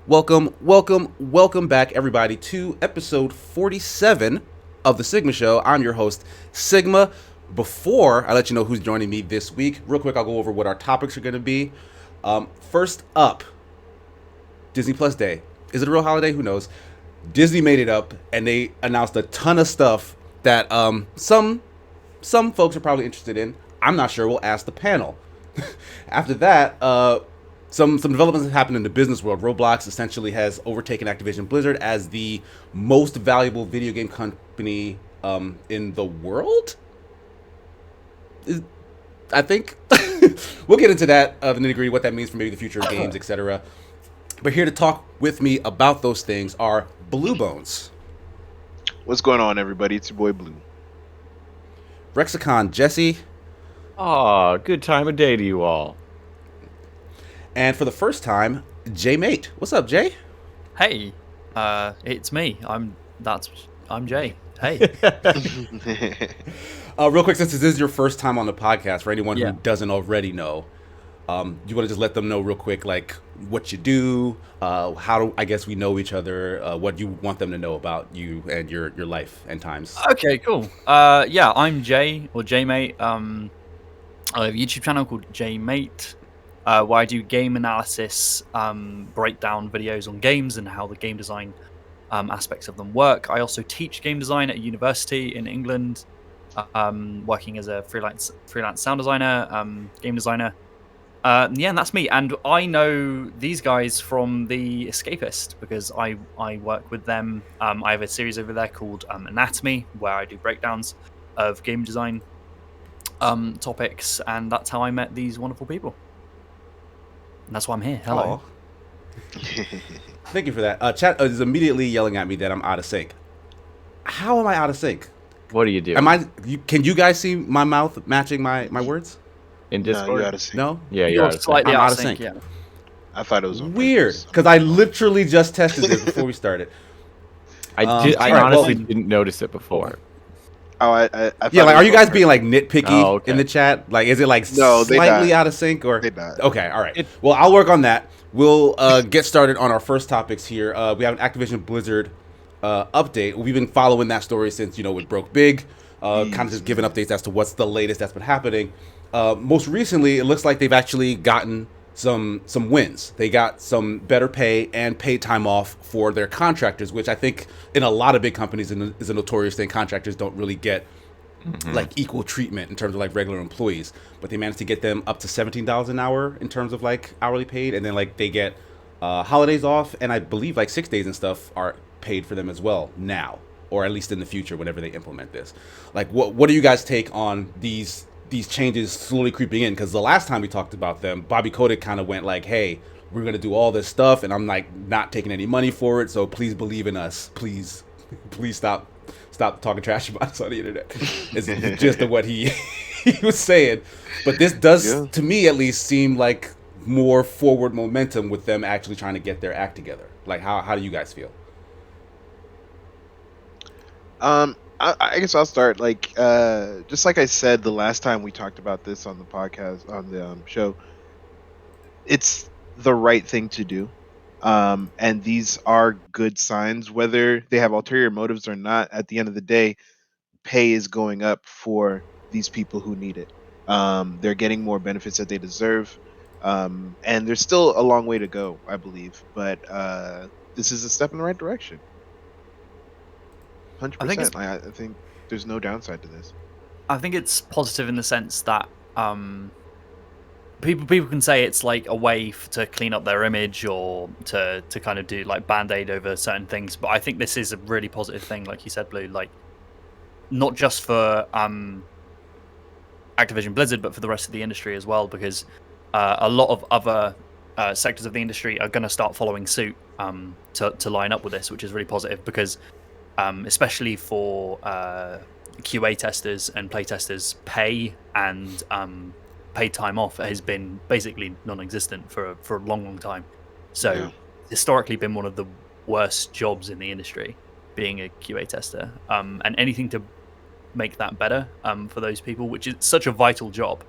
Welcome back, everybody, to episode 47 of The Sigma Show. I'm your host, Sigma. Before I let you know who's joining me this week, real quick, I'll go over what our topics are going to be. First up, Disney Plus Day. Is it a real holiday? Who knows? Disney made it up, and they announced a ton of stuff that some folks are probably interested in. I'm not sure. We'll ask the panel. After that, some developments have happened in the business world. Roblox essentially has overtaken Activision Blizzard as the most valuable video game company in the world. I think we'll get into that, the nitty gritty, what that means for maybe the future of games, etc. But here to talk with me about those things are Blue Bones, What's going on, everybody? It's your boy Blue. Rexicon Jesse, Aw, good time of day to you all. and for the first time, Jay Mate. What's up, Jay? Hey, it's me. I'm Jay. Hey. Real quick, since this is your first time on the podcast, for anyone Yeah. who doesn't already know, you want to just let them know real quick, like what you do, how do I guess we know each other, what you want them to know about you and your life and times. Okay, cool. Yeah, I'm Jay or Jmate. I have a YouTube channel called Jmate, where I do game analysis, breakdown videos on games and how the game design aspects of them work. I also teach game design at a university in England, working as a freelance sound designer, game designer. Yeah, and that's me. And I know these guys from The Escapist because I work with them. I have a series over there called Anatomy, where I do breakdowns of game design topics, and that's how I met these wonderful people. And that's why I'm here. Hello. Aw. Thank you for that. Chat is immediately yelling at me that I'm out of sync. How am I out of sync? What do you do? Can you guys see my mouth matching my words? In No, Discord? you out of sync. No? Yeah, You're out of sync. slightly I'm out of sync. sync. Yeah. I thought it was on Weird, purpose. because I literally just tested this before we started. I alright, honestly well- didn't notice it before. Oh, I thought Yeah, it like, are was you on guys being purpose. like nitpicky Oh, okay. in the chat? Like, is it like No, they slightly not. out of sync or? They not. Okay, all right. Well, I'll work on that. We'll get started on our first topics here. We have an Activision Blizzard update. We've been following that story since it broke big. Kind of just giving updates as to what's the latest that's been happening. Most recently, it looks like they've actually gotten some wins. They got some better pay and paid time off for their contractors, which I think in a lot of big companies is a notorious thing. Contractors don't really get like equal treatment in terms of like regular employees, but they managed to get them up to $17 an hour in terms of like hourly paid, and then like they get holidays off, and I believe like 6 days and stuff are paid for them as well now, or at least in the future whenever they implement this. Like, what do you guys take on these changes slowly creeping in? Because the last time we talked about them, Bobby Kotick kind of went like, hey, we're gonna do all this stuff, and I'm like not taking any money for it, so please believe in us, please stop talking trash about us on the internet. It's just what he was saying. But this does, to me at least, seem like more forward momentum with them actually trying to get their act together. Like, how do you guys feel? I guess I'll start. Like, just like I said the last time we talked about this on the podcast, on the show, it's the right thing to do. And these are good signs, whether they have ulterior motives or not. At the end of the day, pay is going up for these people who need it. They're getting more benefits that they deserve. And there's still a long way to go, I believe. But this is a step in the right direction. 100%. I think there's no downside to this. I think it's positive in the sense that people can say it's like a way to clean up their image or to kind of do like band-aid over certain things, but I think this is a really positive thing, like you said, Blue. Like, not just for Activision Blizzard, but for the rest of the industry as well, because a lot of other sectors of the industry are going to start following suit to line up with this, which is really positive because especially for QA testers and play testers, pay and paid time off has been basically non-existent for a long time. So historically been one of the worst jobs in the industry, being a QA tester, and anything to make that better for those people, which is such a vital job.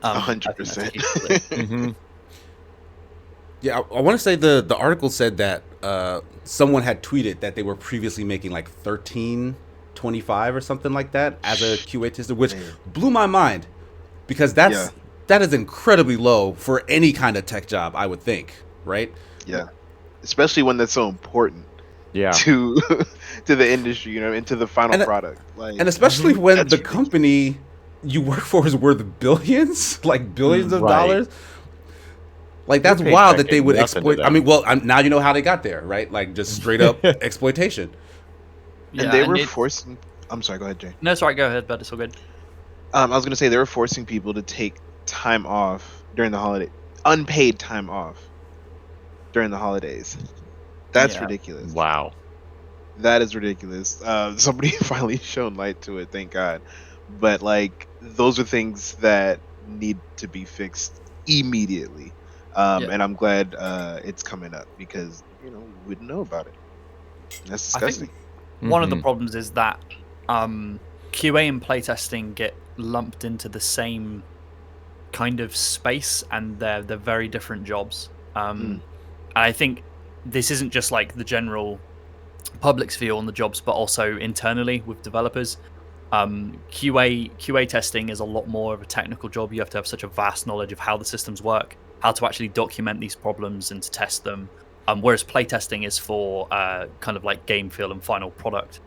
100%. Mm-hmm. Yeah, I want to say the article said that someone had tweeted that they were previously making like 13.25 or something like that as a QA tester, which Man. blew my mind because Yeah. that is incredibly low for any kind of tech job, I would think, right? Yeah, especially when that's so important Yeah. to to the industry, into the final And- product. Like, And especially when That's the ridiculous. company you work for is worth billions, like billions of Right. dollars. Like that's Your wild paycheck that they ain't would nothing to exploit. I them. mean, well, now you know how they got there, right? Like just straight up exploitation. and Yeah, they were it- forcing. I'm sorry. Go ahead, Jay. No, it's all right. Go ahead, but it's all good. I was gonna say they were forcing people to take time off during the holiday, unpaid time off during the holidays. That's Yeah. ridiculous. Wow. That is ridiculous. Somebody finally shown light to it, thank God. But like, those are things that need to be fixed immediately. Yeah. And I'm glad it's coming up because we wouldn't know about it. That's I think- disgusting. One of the Mhm. problems is that QA and playtesting get lumped into the same kind of space, and they're very different jobs. And I think this isn't just like the general public's view on the jobs, but also internally with developers. QA testing is a lot more of a technical job. You have to have such a vast knowledge of how the systems work, how to actually document these problems and to test them. Whereas playtesting is for kind of like game feel and final product.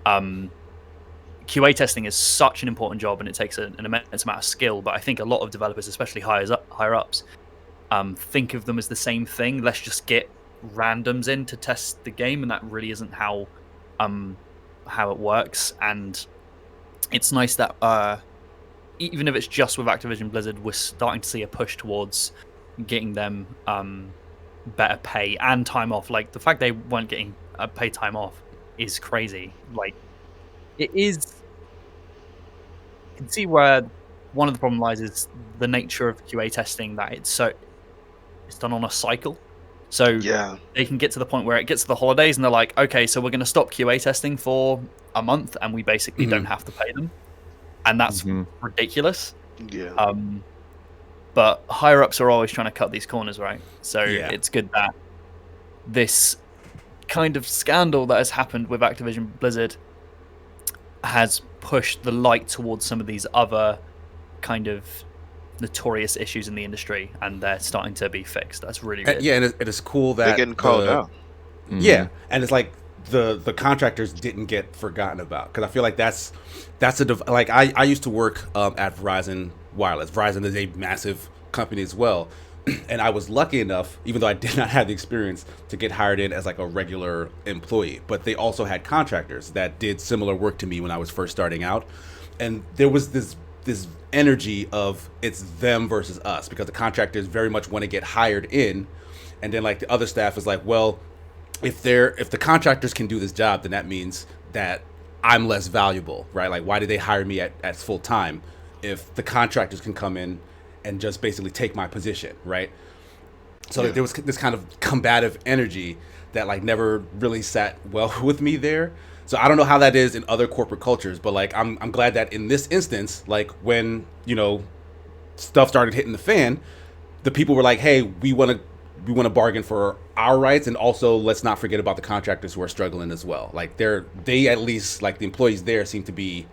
QA testing is such an important job, and it takes an immense amount of skill. But I think a lot of developers, especially higher ups, think of them as the same thing. Let's just get randoms in to test the game, and that really isn't how it works. And it's nice that even if it's just with Activision Blizzard, we're starting to see a push towards getting them better pay and time off. Like the fact they weren't getting paid time off is crazy. Like it is. You can see where one of the problem lies is the nature of QA testing, that it's done on a cycle. So Yeah. they can get to the point where it gets to the holidays and they're like, okay, so we're going to stop QA testing for a month and we basically don't have to pay them. And that's ridiculous. Yeah. But higher ups are always trying to cut these corners, right? So Yeah. it's good that this kind of scandal that has happened with Activision Blizzard has pushed the light towards some of these other kind of notorious issues in the industry, and they're starting to be fixed. That's really good. Yeah, and it is cool that They're getting called out. Yeah, and it's like the contractors didn't get forgotten about, because I feel like that's like I used to work at Verizon Wireless. Verizon is a massive company as well, and I was lucky enough, even though I did not have the experience, to get hired in as like a regular employee. But they also had contractors that did similar work to me when I was first starting out, and there was this energy of it's them versus us, because the contractors very much want to get hired in, and then like the other staff is like, well, if the contractors can do this job, then that means that I'm less valuable, right? Like, why did they hire me at full time if the contractors can come in and just basically take my position, right? So Yeah. there was this kind of combative energy that like never really sat well with me there. So I don't know how that is in other corporate cultures, but like I'm glad that in this instance, like when stuff started hitting the fan, the people were like, hey, we want to bargain for our rights, and also let's not forget about the contractors who are struggling as well. Like they at least, like the employees there, seem to be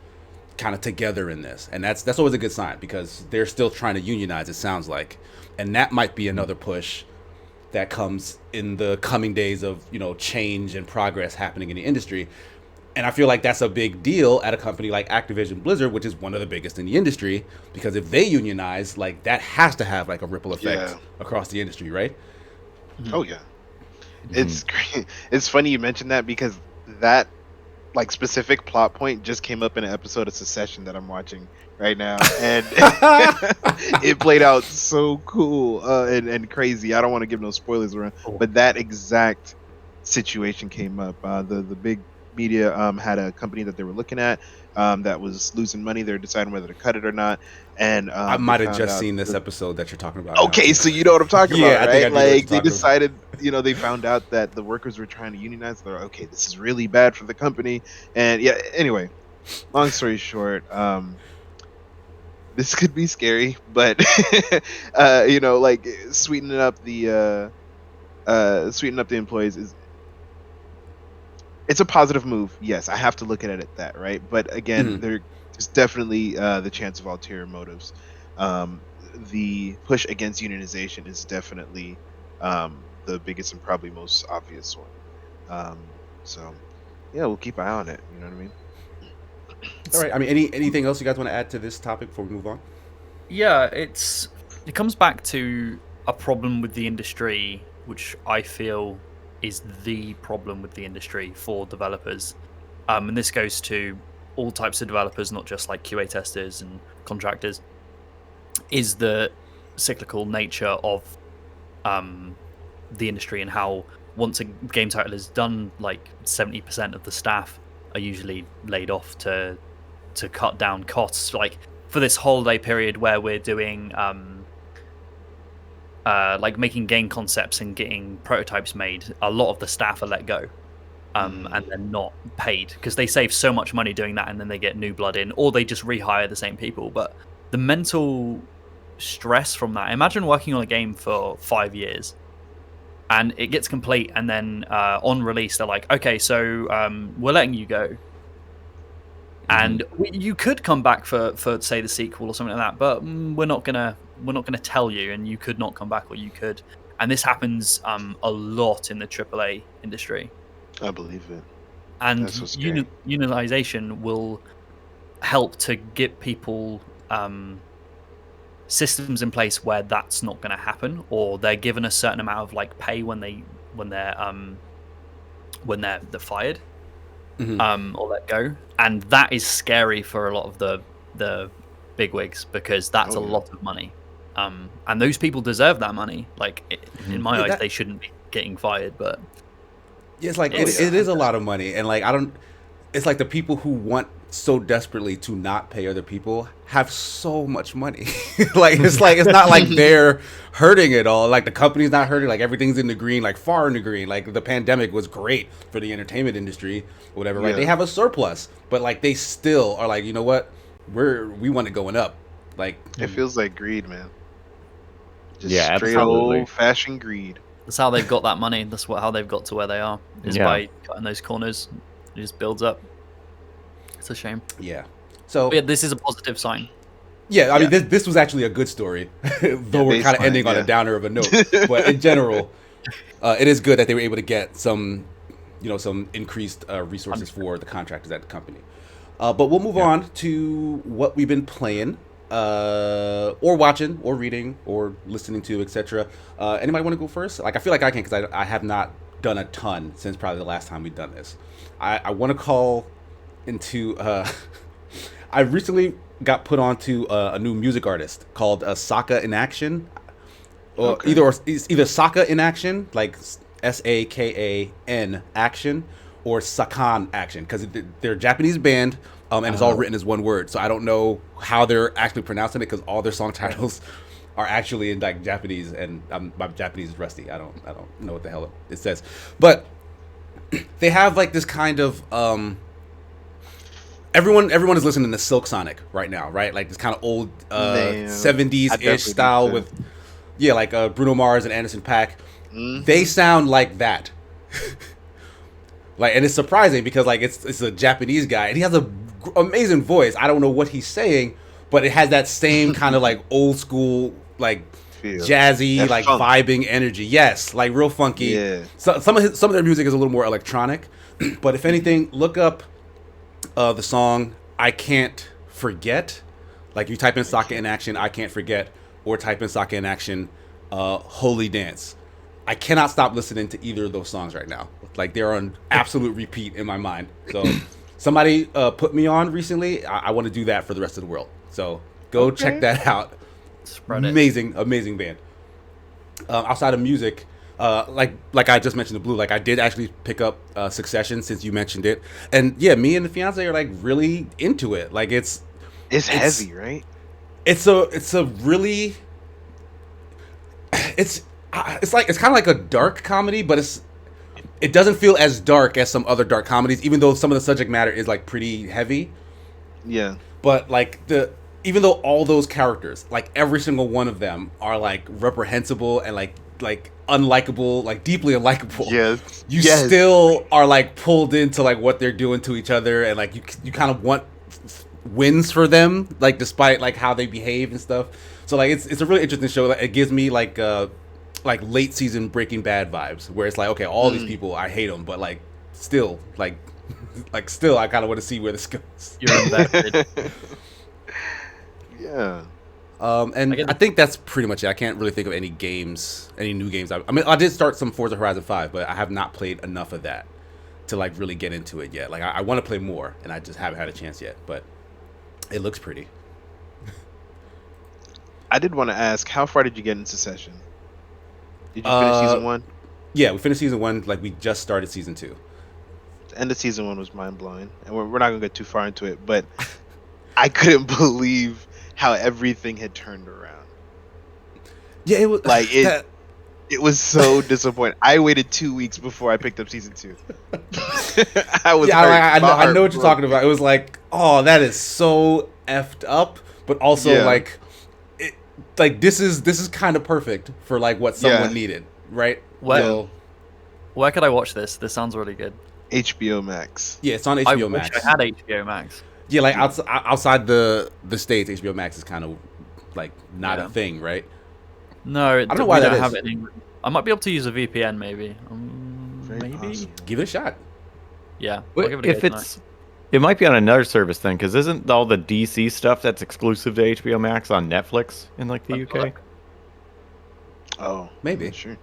kind of together in this, and that's always a good sign, because they're still trying to unionize, it sounds like, and that might be another push that comes in the coming days of change and progress happening in the industry. And I feel like that's a big deal at a company like Activision Blizzard, which is one of the biggest in the industry, because if they unionize, like that has to have like a ripple effect Yeah. across the industry, right? Oh yeah. It's great. It's funny you mentioned that, because that like specific plot point just came up in an episode of Succession that I'm watching right now, and it played out so cool and crazy. I don't want to give no spoilers around, but that exact situation came up. The big media had a company that they were looking at that was losing money. They're deciding whether to cut it or not, and I they might have found just out seen this that- episode that you're talking about. now. Okay, so you know what I'm talking Yeah, about, I think I right? do know what Like you're they talking decided, they found out that the workers were trying to unionize. They're like, okay, this is really bad for the company. And yeah, anyway, long story short, this could be scary, but like sweetening up the sweeten up the employees is it's a positive move. Yes, I have to look at it that right. But again, there's definitely the chance of ulterior motives. The push against unionization is definitely the biggest and probably most obvious one. So yeah, we'll keep an eye on it. You know what I mean? All right. I mean, anything else you guys want to add to this topic before we move on? Yeah, it comes back to a problem with the industry, which I feel is the problem with the industry for developers. And this goes to all types of developers, not just like QA testers and contractors, is the cyclical nature of the industry, and how once a game title is done, like 70% of the staff are usually laid off to cut down costs. Like for this holiday period where we're doing like making game concepts and getting prototypes made, a lot of the staff are let go. And they're not paid because they save so much money doing that, and then they get new blood in, or they just rehire the same people. But the mental stress from that, imagine working on a game for 5 years and it gets complete, and then on release they're like, okay, so we're letting you go, and you could come back for say the sequel or something like that, but we're not gonna tell you, and you could not come back, or you could. And this happens a lot in the AAA industry. I believe it. And That's so scary. unionization will help to get people systems in place where that's not going to happen, or they're given a certain amount of like pay when they're fired or let go. And that is scary for a lot of the bigwigs, because that's a lot of money. And those people deserve that money. Like in my eyes, they shouldn't be getting fired, but yeah, it's like it is a lot of money, and like it's like the people who want so desperately to not pay other people have so much money. Like it's not like they're hurting it all. Like the company's not hurting. Like everything's in the green, like far in the green. Like the pandemic was great for the entertainment industry, or whatever. Right? They have a surplus, but like they still are like, you know what? We want it going up. Like It feels like greed, man. Just Yeah, straight absolutely. old-fashioned greed. that's how they've got that money. That's how they've got to where they are, is Yeah. by cutting those corners. It just builds up. It's a shame. yeah. So But yeah, this is a positive sign. yeah, I mean this was actually a good story, though we're kind of baseline, ending on a downer of a note. But in general, it is good that they were able to get some increased resources for the contractors at the company. But we'll move on to what we've been playing, or watching, or reading, or listening to, etc. Anybody want to go first? Like I feel like I can, because I have not done a ton since probably the last time we've done this. I want to call into. I recently got put onto a new music artist called Saka in Action. Or it's either Saka in Action, like Sakan Action, or Sakan Action, because they're a Japanese band, and it's all written as one word. So I don't know how they're actually pronouncing it, because all their song titles are actually in like Japanese, and my Japanese is rusty. I don't know what the hell it says, but they have like this kind of everyone is listening to Silk Sonic right now, right? Like this kind of old 70s-ish style with like Bruno Mars and Anderson .Paak. They sound like that. Like, and it's surprising because like it's a Japanese guy and he has a amazing voice. I don't know what he's saying, but it has that same kind of like old school, like jazzy, that like funk. vibing energy. Yes, like real funky. Yeah. So, some of their music is a little more electronic, but if anything, look up the song "I Can't Forget." Like you type in Saka in Action, "I Can't Forget," or type in Saka in Action, "Holy Dance." I cannot stop listening to either of those songs right now. Like they're on absolute repeat in my mind. So somebody put me on recently. I want to do that for the rest of the world. So go check that out. Spread it. Amazing band. Outside of music, like I just mentioned, the Blue. Like I did actually pick up Succession since you mentioned it, and yeah, me and the fiance are like really into it. Like it's heavy, right? It's really it's kind of like a dark comedy, but it doesn't feel as dark as some other dark comedies, even though some of the subject matter is like pretty heavy. Yeah. But like even though all those characters, like every single one of them, are like reprehensible and like unlikable, like deeply unlikable, Yes. you Yes. still are like pulled into like what they're doing to each other, and like you kind of want wins for them, like despite like how they behave and stuff. So like it's a really interesting show. It gives me like late season Breaking Bad vibes, where it's like, okay, all these people I hate them, but like still like still I kind of want to see where this goes. You're invested. Yeah. And I think that's pretty much it. I can't really think of any new games. I mean, I did start some Forza Horizon 5, but I have not played enough of that to like really get into it yet. Like I want to play more, and I just haven't had a chance yet. But it looks pretty. I did want to ask, how far did you get into Session? Did you finish season 1? Yeah, we finished season 1. Like we just started season 2. The end of season 1 was mind blowing, and we're not gonna get too far into it, but I couldn't believe how everything had turned around. Yeah, it was Like it. It was so disappointing. I waited 2 weeks before I picked up season 2. I was. Yeah, hurt. I know what you're talking about. It was like, oh, that is so effed up, but also Yeah. like, this is kind of perfect for like what someone needed, right? Well, where could I watch this? This sounds really good. HBO Max. Yeah, it's on I HBO wish Max. I had HBO Max. Yeah, like outside the states, HBO Max is kind of like not Yeah. a thing, right? No, I don't know why that don't is. have it in England. I might be able to use a VPN, maybe. Very Maybe. possible. Give it a shot. Yeah. I'll Well, give it a if go it's, it might be on another service then, because isn't all the DC stuff that's exclusive to HBO Max on Netflix in like the UK? Oh, Maybe. I'm not sure.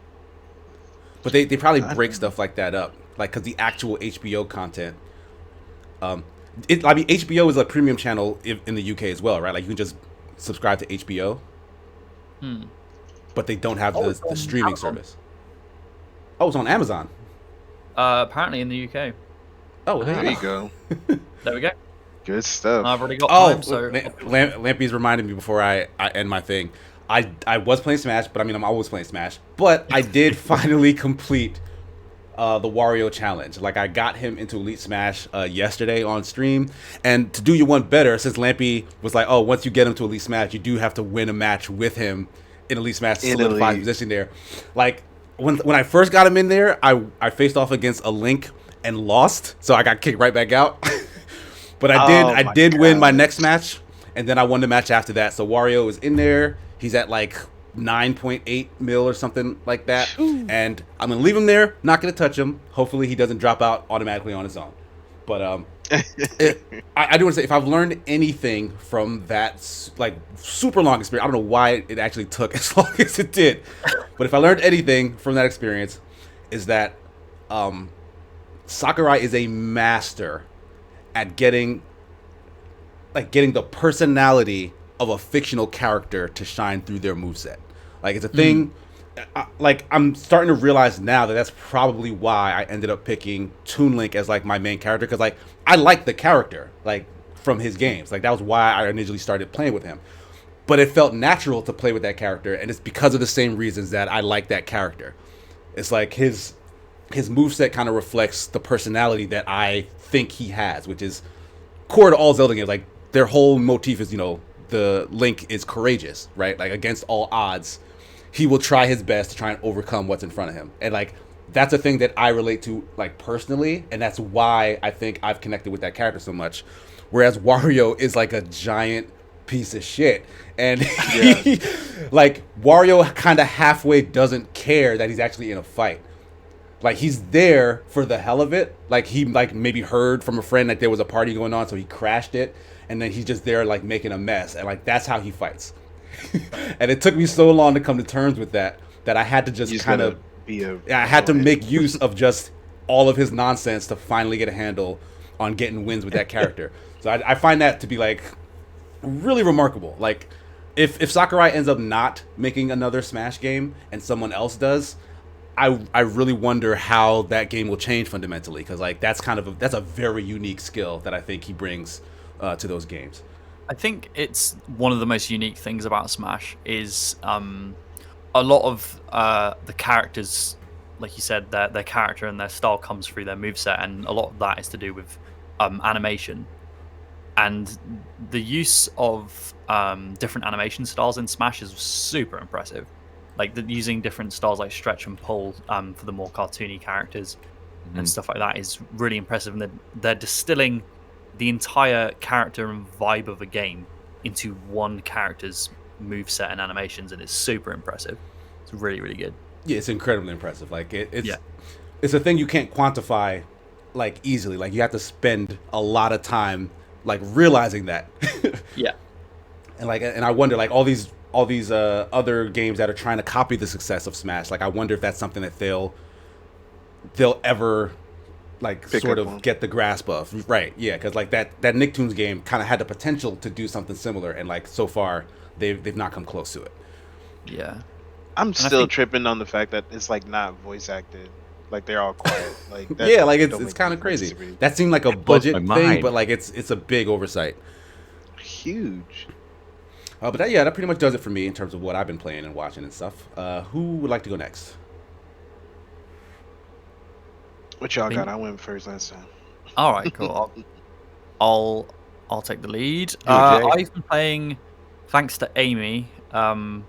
But they probably I break don't stuff like that up, like because the actual HBO content. I mean, HBO is a premium channel in the UK as well, right? Like you can just subscribe to HBO, Hmm. but they don't have it's the on streaming Amazon. service. Oh, it's on Amazon. Apparently in the UK. Oh, well, There you go. There we go. Good stuff. I've already got Oh, time, so Lampy's reminded me before I end my thing. I was playing Smash, but I mean I'm always playing Smash. But I did finally complete the Wario challenge. Like I got him into Elite Smash yesterday on stream. And to do you one better, since Lampy was like, oh, once you get him to Elite Smash, you do have to win a match with him in Elite Smash to In solidify his Elite. position there. Like when I first got him in there, I faced off against a Link and lost, so I got kicked right back out. But I did win my next match, and then I won the match after that. So Wario is in there. He's at like 9.8 mil or something like that. And I'm gonna leave him there. Not gonna touch him. Hopefully he doesn't drop out automatically on his own. But I do want to say, if I've learned anything from that like super long experience, I don't know why it actually took as long as it did. But if I learned anything from that experience, is that Sakurai is a master at getting the personality of a fictional character to shine through their moveset. Like it's a thing. Like I'm starting to realize now that that's probably why I ended up picking Toon Link as like my main character, because like I like the character like from his games. Like that was why I initially started playing with him. But it felt natural to play with that character, and it's because of the same reasons that I like that character. It's like his moveset kind of reflects the personality that I think he has, which is core to all Zelda games. Like their whole motif is, the Link is courageous, right? Like against all odds, he will try his best to try and overcome what's in front of him. And like that's a thing that I relate to like personally, and that's why I think I've connected with that character so much. Whereas Wario is like a giant piece of shit, and like Wario kind of halfway doesn't care that he's actually in a fight. Like he's there for the hell of it. Like he like maybe heard from a friend that there was a party going on, so he crashed it, and then he's just there like making a mess, and like that's how he fights. And it took me so long to come to terms with that I had to just kind of I had to make use of just all of his nonsense to finally get a handle on getting wins with that character. So I find that to be like really remarkable. Like if Sakurai ends up not making another Smash game and someone else does, I really wonder how that game will change fundamentally, because like that's a very unique skill that I think he brings to those games. I think it's one of the most unique things about Smash is a lot of the characters, like you said, their character and their style comes through their moveset, and a lot of that is to do with animation. And the use of different animation styles in Smash is super impressive. like using different styles like stretch and pull for the more cartoony characters and stuff like that is really impressive. And they're distilling the entire character and vibe of a game into one character's moveset and animations, and it's super impressive. It's really, really good. Yeah, it's incredibly impressive. Like it's a thing you can't quantify like easily. Like you have to spend a lot of time like realizing that. Yeah. And I wonder, like, all these other games that are trying to copy the success of Smash, like I wonder if that's something that they'll ever like sort of get the grasp of. Right. Yeah, because like that Nicktoons game kind of had the potential to do something similar, and like so far they've not come close to it. Yeah. I'm still tripping on the fact that it's like not voice acted. Like they're all quiet. Like that yeah, like it's kind of crazy. That seemed like a budget thing, mind. but like it's a big oversight. Huge. But that pretty much does it for me in terms of what I've been playing and watching and stuff. Who would like to go next? What y'all got? I went first last time. All right, cool. I'll take the lead. Jay. I've been playing, thanks to Amy from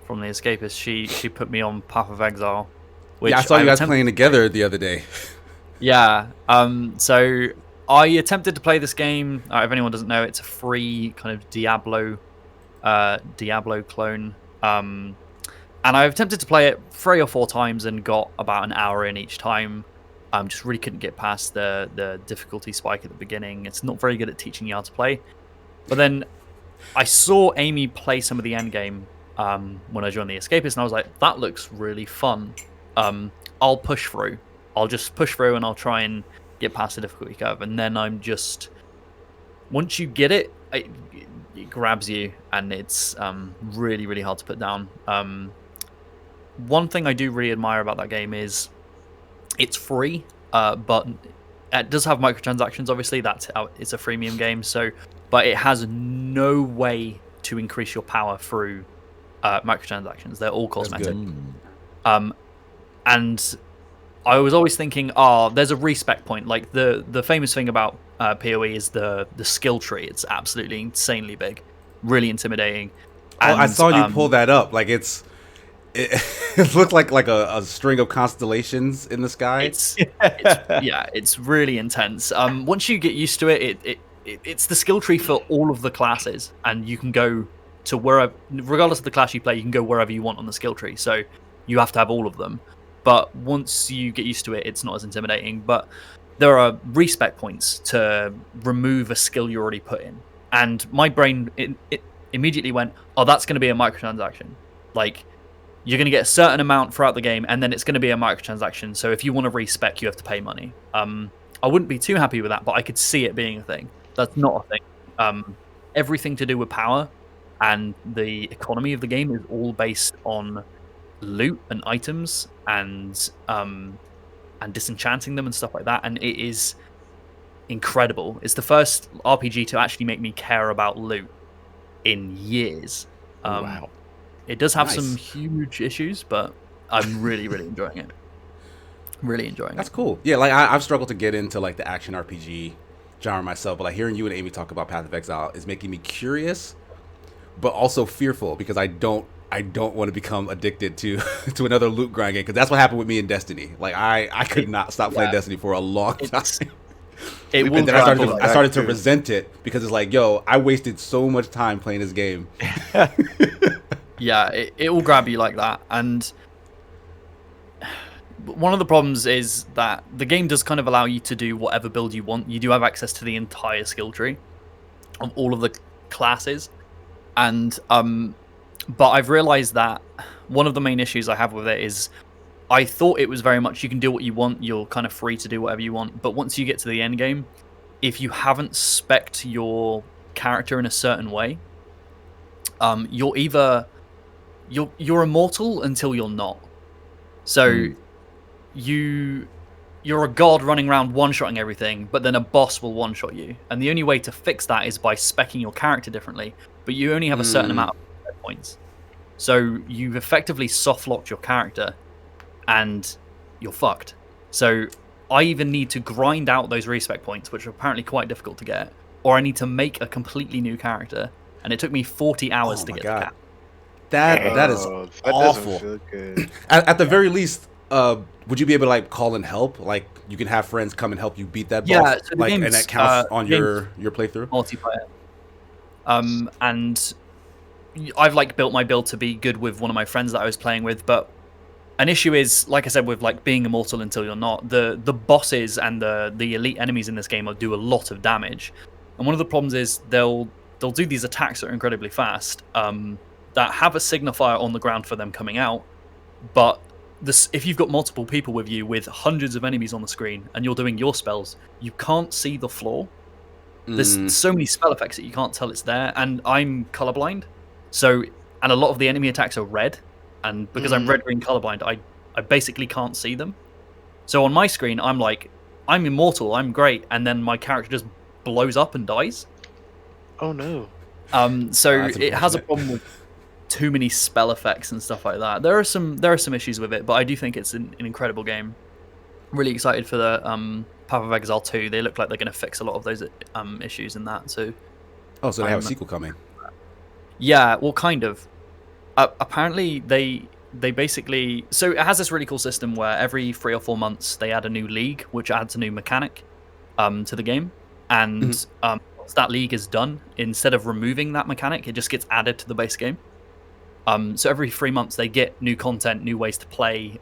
The Escapist. She put me on Path of Exile. Which yeah, I saw you guys playing together the other day. Yeah. So I attempted to play this game. If anyone doesn't know, it's a free kind of Diablo clone. And I've attempted to play it 3 or 4 times and got about an hour in each time. Just really couldn't get past the difficulty spike at the beginning. It's not very good at teaching you how to play. But then I saw Amy play some of the end game when I joined The Escapist, and I was like, that looks really fun. I'll push through. I'll just push through and I'll try and get past the difficulty curve. And then I'm just... Once you get it, it grabs you, and it's really, really hard to put down. One thing I do really admire about that game is it's free, but it does have microtransactions, obviously. It's a freemium game, but it has no way to increase your power through microtransactions. They're all cosmetic. And I was always thinking, there's a respec point. Like the famous thing about PoE is the skill tree. It's absolutely insanely big, really intimidating. And, I saw you pull that up. Like it looked like a string of constellations in the sky. It's really intense. Once you get used to it, it's the skill tree for all of the classes, and you can go to wherever, regardless of the class you play, you can go wherever you want on the skill tree. So you have to have all of them. But once you get used to it, it's not as intimidating. But there are respec points to remove a skill you already put in. And my brain it immediately went, that's going to be a microtransaction. Like, you're going to get a certain amount throughout the game, and then it's going to be a microtransaction. So if you want to respec, you have to pay money. I wouldn't be too happy with that, but I could see it being a thing. That's not a thing. Everything to do with power and the economy of the game is all based on loot and items and disenchanting them and stuff like that, and it is incredible. It's the first RPG to actually make me care about loot in years. Wow. It does have some huge issues, but I'm really, really enjoying it. Really enjoying That's it. cool. Yeah, like I've struggled to get into like the action RPG genre myself, but like hearing you and Amy talk about Path of Exile is making me curious, but also fearful, because I don't want to become addicted to another loot grind game, because that's what happened with me in Destiny. Like I could not stop playing Destiny for a long time. And then I started to resent it, because it's like, yo, I wasted so much time playing this game. Yeah, it will grab you like that. And one of the problems is that the game does kind of allow you to do whatever build you want. You do have access to the entire skill tree of all of the classes. And but I've realized that one of the main issues I have with it is I thought it was very much you can do what you want, you're kind of free to do whatever you want. But once you get to the end game, if you haven't spec'd your character in a certain way, you're either you're immortal until you're not. So you're a god running around one-shotting everything, but then a boss will one-shot you. And the only way to fix that is by speccing your character differently, but you only have a certain amount of points. So you've effectively soft-locked your character, and you're fucked. So I either need to grind out those respec points, which are apparently quite difficult to get, or I need to make a completely new character. And it took me 40 hours to get to cap. That is Oh, that awful. doesn't feel good. At the very least, would you be able to like call in help? Like you can have friends come and help you beat that boss. Yeah, so the like, and game's, that counts on game's your playthrough. multiplayer. And I've like built my build to be good with one of my friends that I was playing with, but an issue is, like I said, with like being immortal until you're not. The bosses and the elite enemies in this game will do a lot of damage, and one of the problems is they'll do these attacks that are incredibly fast, that have a signifier on the ground for them coming out, but if you've got multiple people with you with hundreds of enemies on the screen and you're doing your spells, you can't see the floor. There's so many spell effects that you can't tell it's there, and I'm colorblind, and a lot of the enemy attacks are red, and because I'm red-green colorblind, I basically can't see them. So on my screen, I'm like, I'm immortal, I'm great, and then my character just blows up and dies. Oh no. So it has a problem with too many spell effects and stuff like that. There are some issues with it, but I do think it's an incredible game. Really excited for the Path of Exile 2. They look like they're going to fix a lot of those issues in that. So they have a sequel coming. Yeah, well, kind of. Apparently, they basically, so it has this really cool system where every 3 or 4 months they add a new league, which adds a new mechanic to the game, and once that league is done, instead of removing that mechanic, it just gets added to the base game. So every 3 months they get new content, new ways to play,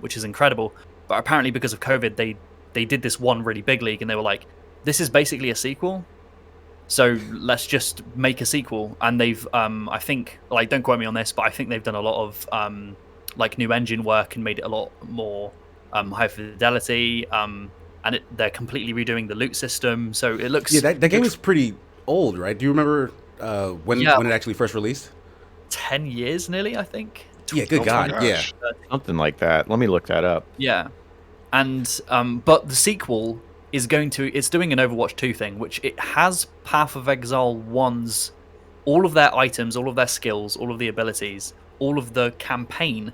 which is incredible. But apparently, because of COVID, they did this one really big league, and they were like, "This is basically a sequel, so let's just make a sequel." And they've, I think, like, don't quote me on this, but I think they've done a lot of like new engine work and made it a lot more high fidelity. And they're completely redoing the loot system, so it looks. Yeah, that game is pretty old, right? Do you remember when it actually first released? 10 years nearly, I think. Yeah, good God, yeah. Something like that. Let me look that up. Yeah. And but the sequel is it's doing an Overwatch 2 thing, which it has Path of Exile 1's all of their items, all of their skills, all of the abilities, all of the campaign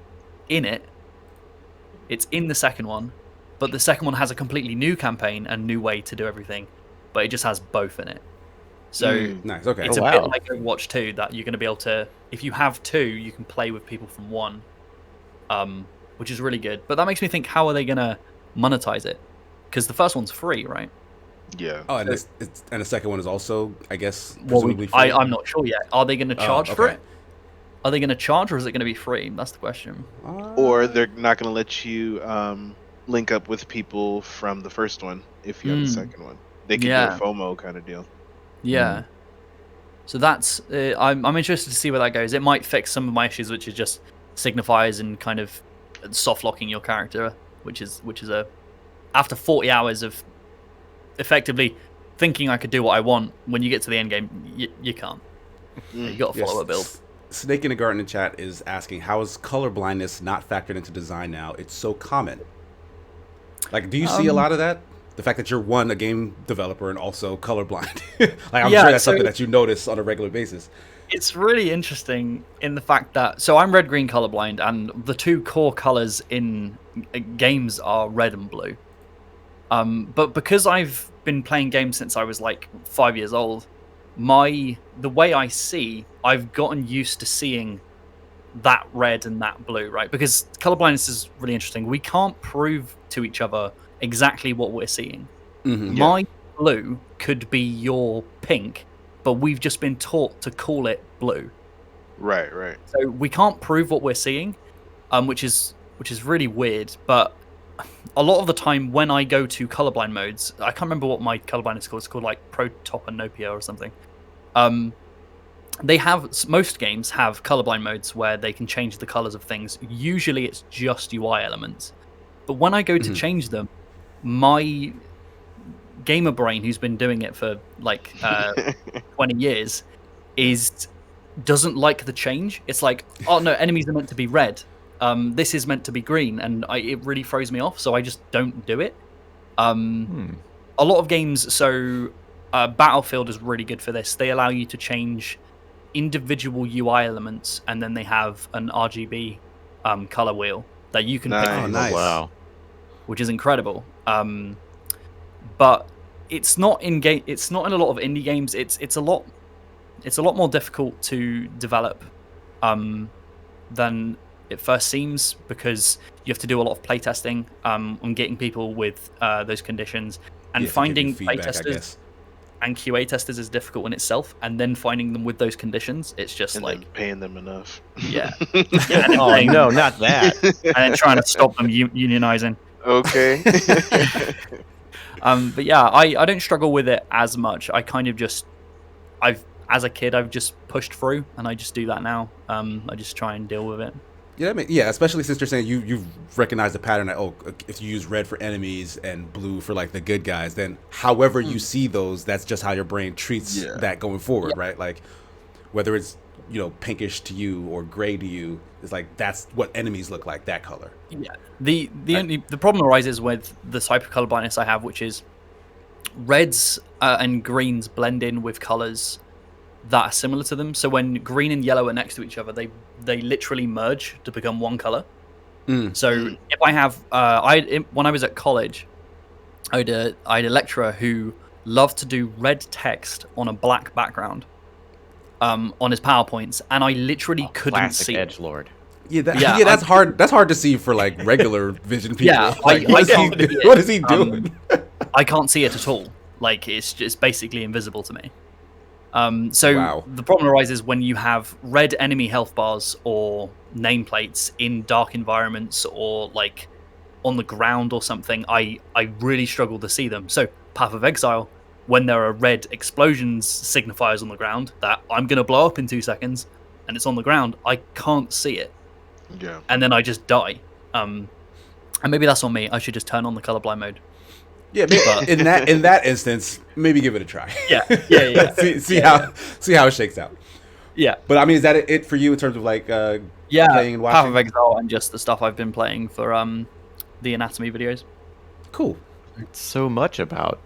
in it. It's in the second one, but the second one has a completely new campaign and new way to do everything, but it just has both in it. So nice, okay. It's a bit like Overwatch 2 that you're going to be able to, if you have 2, you can play with people from 1, which is really good. But that makes me think, how are they going to monetize it? Because the first one's free, right? Yeah. Oh, and the second one is also, I guess, presumably free. I'm not sure yet. Are they going to charge for it? Are they going to charge, or is it going to be free? That's the question. Or they're not going to let you link up with people from the first one if you have the second one. They can do a FOMO kind of deal. Yeah. So that's I'm interested to see where that goes. It might fix some of my issues, which is just signifiers and kind of soft locking your character, which is a after 40 hours of effectively thinking I could do what I want, when you get to the end game, you can't. You got to follow a build. Snake in the Garden in chat is asking, how is color blindness not factored into design now? It's so common. Like, do you see a lot of that? The fact that you're a game developer and also colorblind. Like, I'm sure that's something that you notice on a regular basis. It's really interesting in the fact that, so I'm red-green colorblind, and the 2 core colors in games are red and blue. But because I've been playing games since I was like 5 years old, the way I see, I've gotten used to seeing that red and that blue, right? Because colorblindness is really interesting. We can't prove to each other exactly what we're seeing. My blue could be your pink, but we've just been taught to call it blue. Right. So we can't prove what we're seeing, which is really weird. But a lot of the time when I go to colorblind modes, I can't remember what my colorblind is called. It's called like Protopanopia or something. Most games have colorblind modes where they can change the colors of things. Usually it's just UI elements. But when I go to change them, my gamer brain, who's been doing it for like 20 years, doesn't like the change. It's like, oh no, enemies are meant to be red. This is meant to be green, and it really throws me off, so I just don't do it. A lot of games, so Battlefield is really good for this. They allow you to change individual UI elements, and then they have an RGB color wheel that you can pick from. Oh, nice. Wow. Which is incredible. But it's not in a lot of indie games. It's a lot more difficult to develop than it first seems, because you have to do a lot of playtesting on getting people with those conditions, and Yeah, to give you finding feedback, I playtesters guess. and QA testers is difficult in itself, and then finding them with those conditions, it's just And like then paying them enough. yeah, and then Oh paying no, them, not that. and then trying to stop them unionizing. Okay. But yeah, I don't struggle with it as much. I kind of just as a kid I've just pushed through, and I just do that now. I just try and deal with it. Yeah, I mean, yeah, especially since you're saying you've recognized the pattern that, oh, if you use red for enemies and blue for like the good guys, then however you see those, that's just how your brain treats Yeah. that going forward, right? Like whether it's, you know, pinkish to you or gray to you, it's like that's what enemies look like, that color. Yeah. The problem arises with the type of color blindness I have, which is reds and greens blend in with colors that are similar to them. So when green and yellow are next to each other, they literally merge to become one color. So if I have when I was at college, I had a lecturer who loved to do red text on a black background on his PowerPoints, and I literally couldn't Classic see it. edgelord. Yeah, Yeah, that's hard. That's hard to see for like regular vision people. Yeah, Like, I what can't see it. what is he doing? I can't see it at all. Like it's just basically invisible to me. So Wow. the problem arises when you have red enemy health bars or nameplates in dark environments or like on the ground or something. I really struggle to see them. So Path of Exile, when there are red explosions signifiers on the ground that I'm gonna blow up in 2 seconds, and it's on the ground, I can't see it, Yeah. and then I just die. And maybe that's on me. I should just turn on the colorblind mode. Yeah, maybe, in that instance, maybe give it a try. Yeah. see how it shakes out. Yeah. But I mean, is that it for you in terms of like Yeah, playing and Path watching? of Exile and just the stuff I've been playing for the anatomy videos. Cool. So much about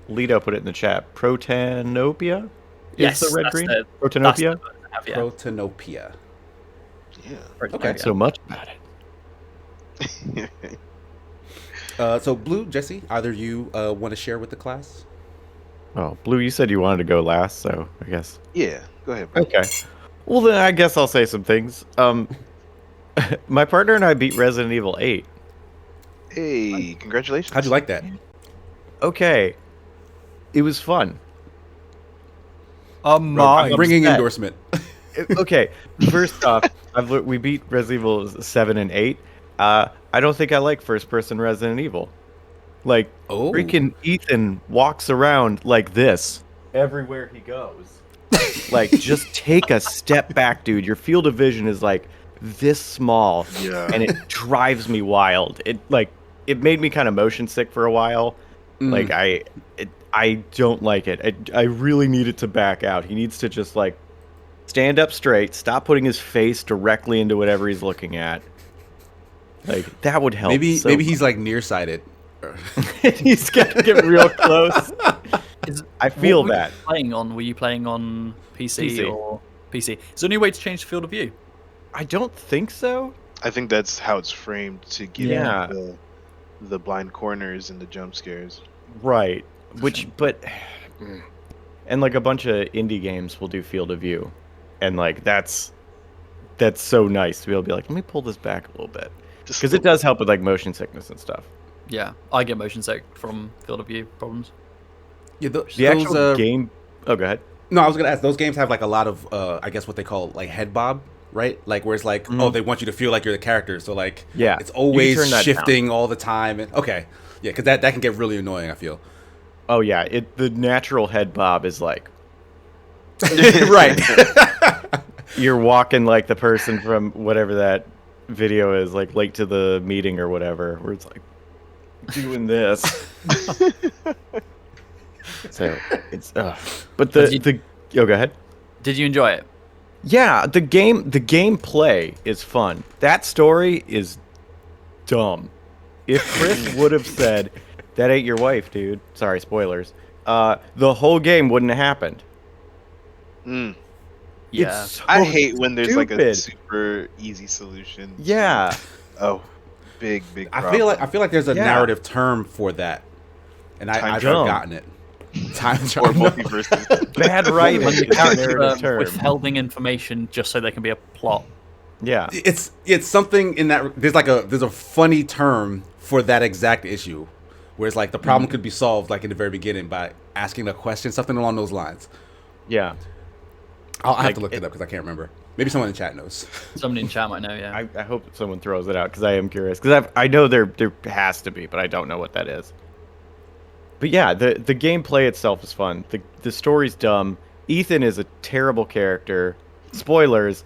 Lido put it in the chat. Protanopia? Yes, Is the red that's green? the- Protanopia? That's the version I have, yeah. Protanopia. Yeah. Okay. So much about it. So Blue, Jesse, either you want to share with the class? Oh, Blue, you said you wanted to go last, so I guess. Yeah. Go ahead. Bro. Okay. Well, then I guess I'll say some things. My partner and I beat Resident Evil 8. Hey, congratulations. How'd you like that? Okay. It was fun. I'm bringing upset. endorsement. Okay, first off, we beat Resident Evil 7 and 8. I don't think I like first-person Resident Evil. Like, Oh. freaking Ethan walks around like this everywhere he goes. Like, just take a step back, dude. Your field of vision is like this small, Yeah. and it drives me wild. It made me kind of motion sick for a while. Like, I don't like it. I really need it to back out. He needs to just like stand up straight, stop putting his face directly into whatever he's looking at. Like, that would help. Maybe so he's like nearsighted. he's got to get real close. I feel What were you that. Were you playing on PC, PC. or PC? Is there any way to change the field of view? I don't think so. I think that's how it's framed to give Yeah. the blind corners and the jump scares. Right. And like a bunch of indie games will do field of view. And like that's so nice to be able to be like, let me pull this back a little bit. Just Because it does help with like motion sickness and stuff. Yeah, I get motion sick from field of view problems. Yeah, The those, actual game. Oh, go ahead. No, I was gonna ask. Those games have like a lot of, I guess what they call like head bob, right? Like where it's like, oh, they want you to feel like you're the character, so like, Yeah, it's you can always turn that shifting all the time. And okay, yeah, because that can get really annoying. I feel. Oh yeah, the natural head bob is like Right. you're walking like the person from whatever that video is, like late to the meeting or whatever, where it's like doing this. So it's but the go ahead. Did you enjoy it? Yeah, the gameplay is fun. That story is dumb. If Chris would have said, "That ain't your wife, dude," sorry, spoilers. The whole game wouldn't have happened. Mm. Yeah. It's so I hate when there's like a stupid. super easy solution. Yeah. Oh, big I problem. feel like there's a Yeah. narrative term for that, and I've jump. forgotten it. Time or travel. multiverses. Bad writing When the is a character narrative term. withholding information just so there can be a plot. Yeah. It's something in that there's a funny term for that exact issue, where it's like the problem could be solved like in the very beginning by asking a question, something along those lines. Yeah. I'll have Like, to look it up because I can't remember. Maybe someone in chat knows. Somebody in chat might know, yeah. I hope someone throws it out because I am curious. Because I know there has to be, but I don't know what that is. But yeah, the gameplay itself is fun. The story's dumb. Ethan is a terrible character. Spoilers.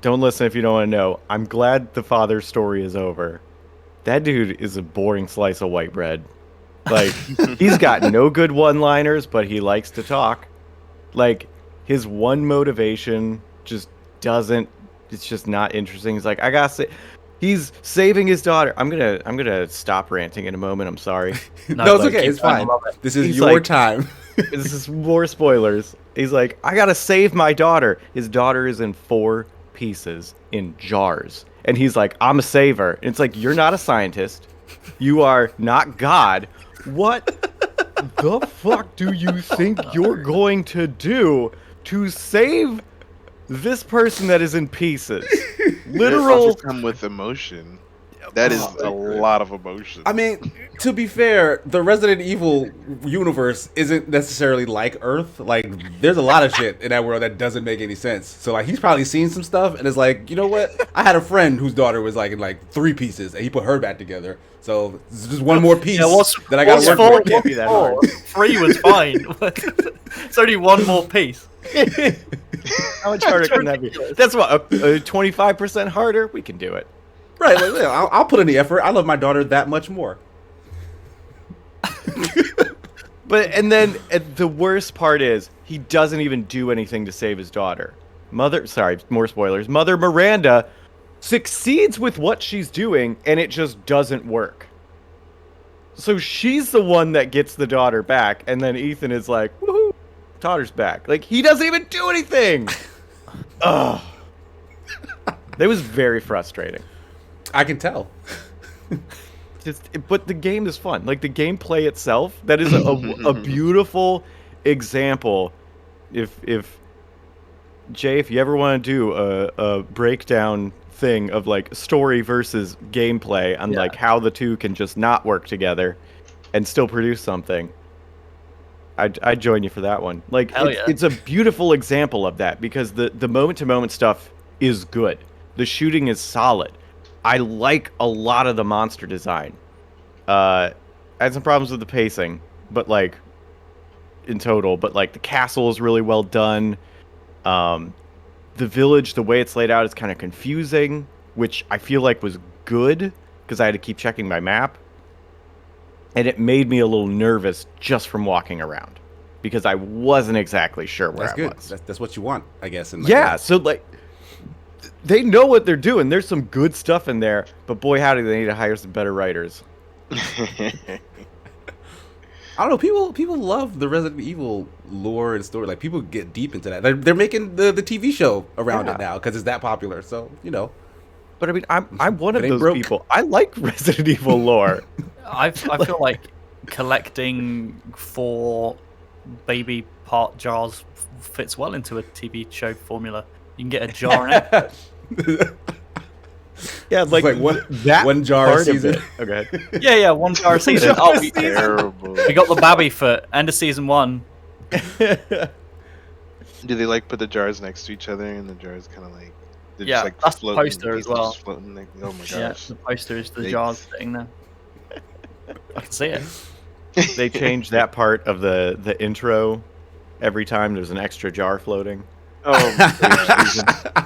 Don't listen if you don't want to know. I'm glad the father's story is over. That dude is a boring slice of white bread. Like, he's got no good one-liners, but he likes to talk. Like, his one motivation just doesn't. It's just not interesting. He's like, I gotta say, he's saving his daughter. I'm gonna stop ranting in a moment. I'm sorry. No, it's like, okay. keep It's going, I fine. love it. This is He's your like- time. This is more spoilers. He's like, I gotta save my daughter. His daughter is in 4 pieces in jars, and he's like, I'm a saver. And it's like, you're not a scientist. You are not God. What the fuck do you think you're going to do to save this person that is in pieces? Literal. Come with emotion. That is a lot of emotion. I mean, to be fair, the Resident Evil universe isn't necessarily like Earth. Like, there's a lot of shit in that world that doesn't make any sense. So, like, he's probably seen some stuff and is like, you know what? I had a friend whose daughter was like in like 3 pieces, and he put her back together. So, it's just one more piece that I got to work four? with. Can't be that hard. 3 was fine. It's only one more piece. How much harder can that be? That's what, 25% harder? We can do it. Right? Like, yeah, I'll put in the effort. I love my daughter that much more. And then the worst part is he doesn't even do anything to save his daughter. More spoilers. Mother Miranda succeeds with what she's doing, and it just doesn't work. So she's the one that gets the daughter back, and then Ethan is like, woohoo, daughter's back. Like, he doesn't even do anything. Ugh. That was very frustrating. I can tell. But the game is fun. Like, the gameplay itself, that is a beautiful example. If Jay, if you ever want to do a breakdown thing of like story versus gameplay and like how the two can just not work together and still produce something, I'd join you for that one. Like, it's a beautiful example of that because the moment-to-moment stuff is good. The shooting is solid. I like a lot of the monster design. I had some problems with the pacing, but like in total, but like the castle is really well done. The village, the way it's laid out is kind of confusing, which I feel like was good because I had to keep checking my map. And it made me a little nervous just from walking around because I wasn't exactly sure where That's I good. was. That's what you want, I guess. In Yeah, so like they know what they're doing. There's some good stuff in there, but boy howdy, they need to hire some better writers. I don't know. People love the Resident Evil lore and story. Like, people get deep into that. They're making the TV show around it now because it's that popular. So, you know. But I mean, I'm one of It ain't those broke. people. I like Resident Evil lore. I feel like collecting 4 baby part jars fits well into a TV show formula. You can get a jar in it. Yeah, like like one jar a part of season. it. Okay. Yeah, 1 jar a season. jar Oh, a we Terrible. got the babby foot. End of season 1. Do they like put the jars next to each other and the jars kind of like? They're Yeah, like that's the floating, poster as pieces well. just floating, like, oh my Yeah, gosh. the poster is the They- jars sitting there. I can see it. They change that part of the intro every time there's an extra jar floating. Oh, my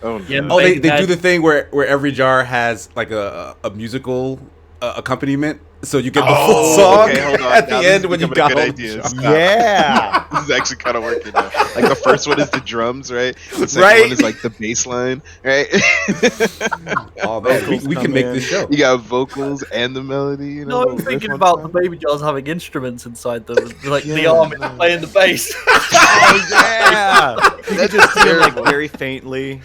oh no. Yeah, Oh, they Baby do the thing where every jar has like a musical accompaniment, so you get the full song okay, hold on. at Now the this end is when you becoming got a all good the idea. jars. Yeah. This is actually kind of working now. Like the first one is the drums, right? The second Right. one is like the bass line, right? Oh man, we Vocals can come make in. this show. You got vocals and the melody. You know, No, I'm riff thinking on about the top. baby jars having instruments inside them, like the Yeah, army no. playing the bass. Oh yeah. That's Just hear, like terrible. very faintly.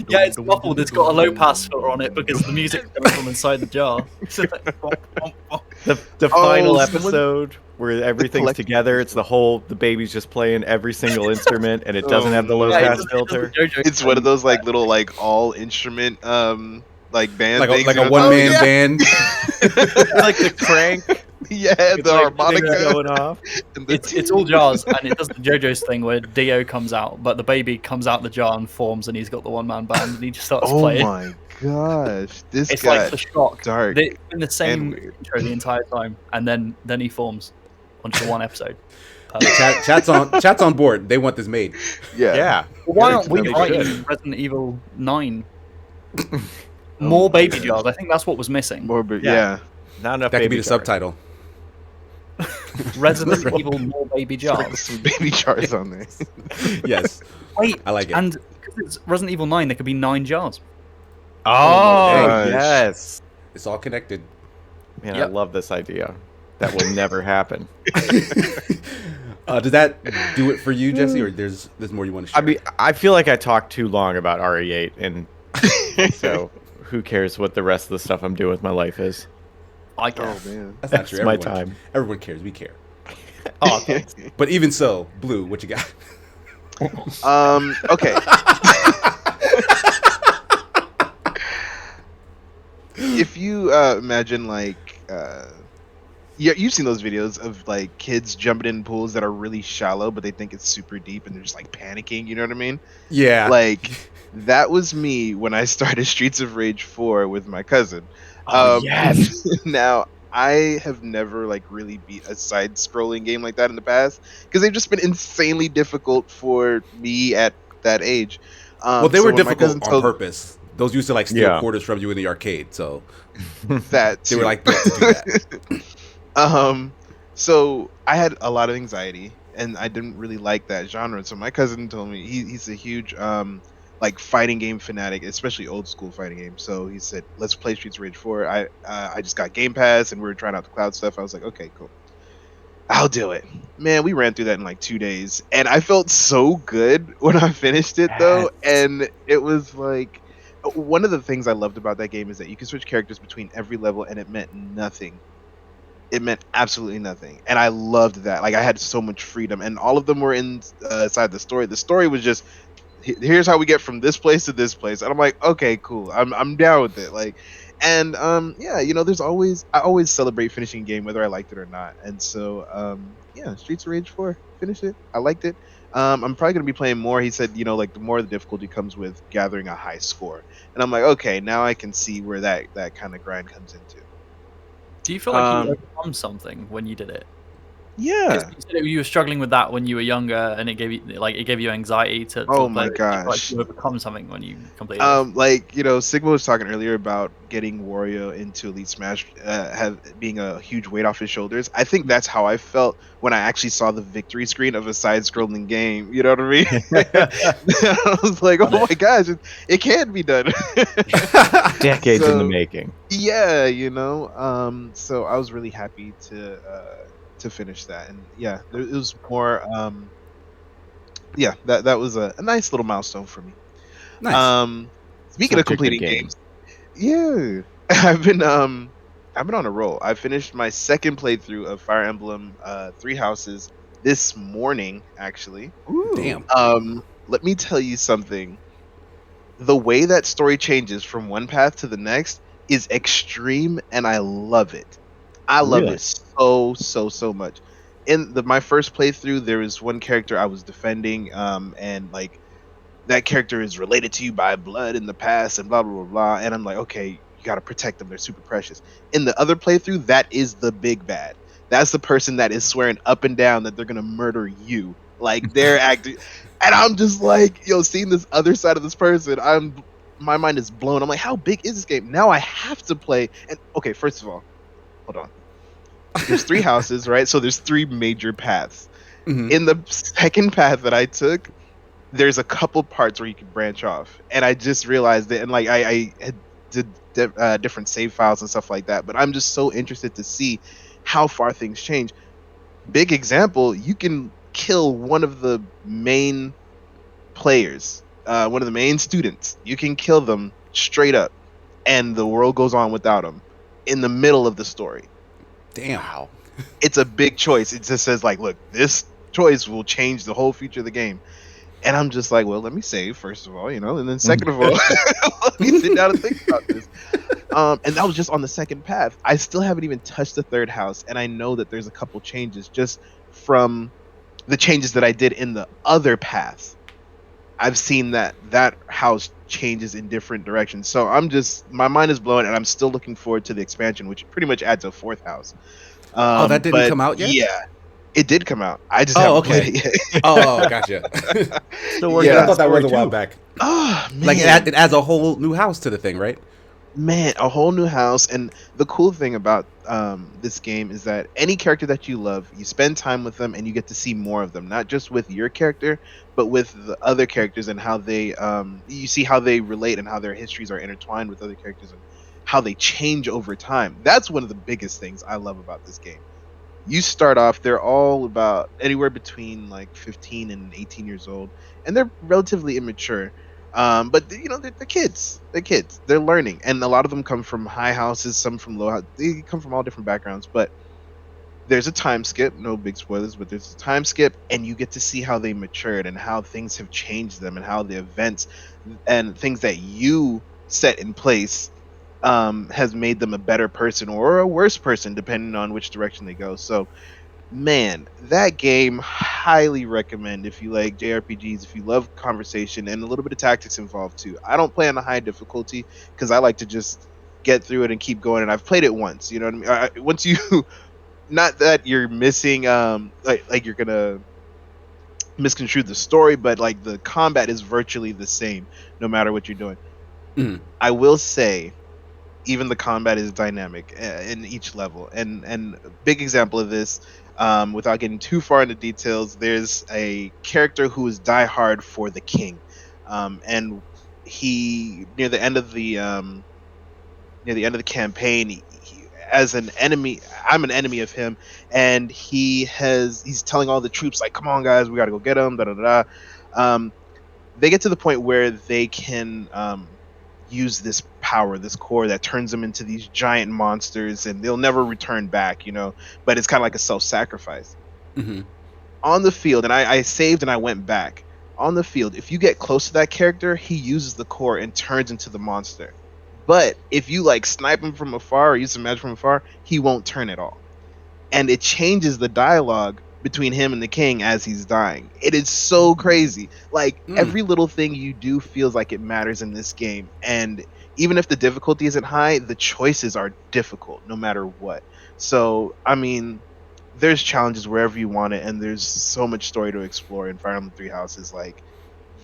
Yeah, it's muffled. It's got a low pass filter on it because the music's coming from inside the jar. So like, bump, bump, bump. The Oh, final someone- episode where everything's collective together. It's the baby's just playing every single instrument, and it doesn't Oh, have the low no. Yeah, it pass does- it does filter. the JoJo It's one of thing. those like little like all instrument like band Like things. a you know? one man Oh, yeah. band. It's like the crank. Yeah, It's the like harmonica going off. and the It's all jars, and it does the JoJo's thing where Dio comes out, but the baby comes out the jar and forms, and he's got the one-man band, and he just starts Oh playing. my gosh, this It's guy like the shock. dark It's been the and same weird. intro the entire time, and then he forms on just one episode. Chat's on board. They want this made. Yeah. Yeah. Why aren't we They writing should. Resident Evil 9? More my baby God. jars. I think that's what was missing. More, but Yeah. yeah. Not enough. That could be baby the jars. subtitle. Resident Evil more baby Put jars. some baby jars on there. Yes, Wait, I like it. and because it's Resident Evil 9, there could be 9 jars. Oh, gosh. yes. It's all connected. Man, I Yep. love this idea. That will never happen. Does that do it for you, Jesse, or there's more you want to share? I mean, I feel like I talked too long about RE8, and so who cares what the rest of the stuff I'm doing with my life is? I can. Oh man. that's not It's true. my Everyone- time. Everyone cares. We care. Oh, thanks. But even so, Blue, what you got? Okay. If you imagine like yeah, you've seen those videos of like kids jumping in pools that are really shallow, but they think it's super deep and they're just like panicking. You know what I mean? Yeah. Like that was me when I started Streets of Rage 4 with my cousin. Oh, yes. Now I have never like really beat a side-scrolling game like that in the past because they've just been insanely difficult for me at that age. Well, they so were when my cousin difficult on told- purpose. Those used to like steal Yeah. quarters from you in the arcade, so That they were too. like built to do that. So I had a lot of anxiety and I didn't really like that genre. So my cousin told me he's a huge like fighting game fanatic, especially old school fighting games. So he said, "Let's play Streets of Rage 4." I just got Game Pass and we were trying out the cloud stuff. I was like, "Okay, cool. I'll do it." Man, we ran through that in like 2 days and I felt so good when I finished it though. Yes. And it was like one of the things I loved about that game is that you can switch characters between every level and it meant nothing. It meant absolutely nothing. And I loved that. Like I had so much freedom and all of them were inside the story. The story was just here's how we get from this place to this place. And I'm like, okay, cool. I'm down with it. Like and yeah, you know, I always celebrate finishing a game whether I liked it or not. And so yeah, Streets of Rage 4, finished it. I liked it. I'm probably gonna be playing more. He said, you know, like the more the difficulty comes with gathering a high score. And I'm like, okay, now I can see where that kind of grind comes into. Do you feel like you Um, overcome something when you did it? Yeah. 'Cause you said you were struggling with that when you were younger, and it gave you anxiety to. Oh play my it. Do you feel gosh. Like you overcome something when you completed. it? Like, you know, Sigma was talking earlier about getting Wario into Elite Smash being a huge weight off his shoulders. I think that's how I felt when I actually saw the victory screen of a side-scrolling game. You know what I mean? I was like, oh my gosh, it can be done. Decades in the So- making. Yeah, you know. So I was really happy to finish that, and yeah, it was more. Yeah, that was a nice little milestone for me. Nice. Speaking Such of a good completing game. games, yeah, I've been on a roll. I finished my second playthrough of Fire Emblem Three Houses this morning, actually. Damn. Let me tell you something. The way that story changes from one path to the next is extreme, and I love it. I love Really? it so much. In my first playthrough, there was one character I was defending, and like that character is related to you by blood in the past, and blah blah blah blah. And I'm like, okay, you gotta protect them; they're super precious. In the other playthrough, that is the big bad. That's the person that is swearing up and down that they're gonna murder you. Like they're acting, and I'm just like, yo, seeing this other side of this person, my mind is blown. I'm like, how big is this game? Now I have to play. And okay, first of all, hold on. There's 3 houses, right? So there's 3 major paths. Mhm. In the second path that I took, there's a couple parts where you can branch off, and I just realized it. And like I had did different save files and stuff like that. But I'm just so interested to see how far things change. Big example: you can kill one of the main players, one of the main students. You can kill them straight up, and the world goes on without them in the middle of the story. Damn. Wow. It's a big choice. It just says like, look, this choice will change the whole future of the game. And I'm just like, well, let me save first of all, and then second of all, let me sit down and think about this. And that was just on the second path. I still haven't even touched the third house, and I know that there's a couple changes just from the changes that I did in the other paths. I've seen that house changes in different directions. So my mind is blown, and I'm still looking forward to the expansion, which pretty much adds a fourth house. Oh, that didn't But come out yet? yeah, it did come out. I just Oh, haven't played okay. it yet. Oh, gotcha. Still working Yeah. I on thought that was a story while two. back. Oh man, Like it adds a whole new house to the thing, right? man, a whole new house. And the cool thing about this game is that any character that you love, you spend time with them and you get to see more of them, not just with your character, but with the other characters, and how they you see how they relate and how their histories are intertwined with other characters and how they change over time. That's one of the biggest things I love about this game. You start off, they're all about anywhere between like 15 and 18 years old, and they're relatively immature. But they're kids. They're kids. They're learning, and a lot of them come from high houses, some from low. They come from all different backgrounds. But there's a time skip. No big spoilers, but there's a time skip, and you get to see how they matured and how things have changed them, and how the events and things that you set in place has made them a better person or a worse person, depending on which direction they go. So, man, that game highly recommend if you like JRPGs, if you love conversation and a little bit of tactics involved too. I don't play on a high difficulty because I like to just get through it and keep going. And I've played it once, you know what I mean? Once you, not that you're missing, like you're gonna misconstrue the story, but like the combat is virtually the same no matter what you're doing. Mhm. I will say even the combat is dynamic in each level. And a big example of this, without getting too far into details, there's a character who is diehard for the king, and he near the end of the campaign, as an enemy, I'm an enemy of him, and he's telling all the troops like, "Come on, guys, we got to go get him." Da da da. Um, they get to the point where they can use this power, this core that turns them into these giant monsters, and they'll never return back, But it's kind of like a self-sacrifice Hmm. on the field. And I saved and I went back on the field. If you get close to that character, he uses the core and turns into the monster. But if you like snipe him from afar or use some magic from afar, he won't turn at all, and it changes the dialogue between him and the king as he's dying. It is so crazy. Like Mm. every little thing you do feels like it matters in this game. And even if the difficulty isn't high, the choices are difficult no matter what. So, I mean, there's challenges wherever you want it, and there's so much story to explore. In Fire Emblem Three Houses, like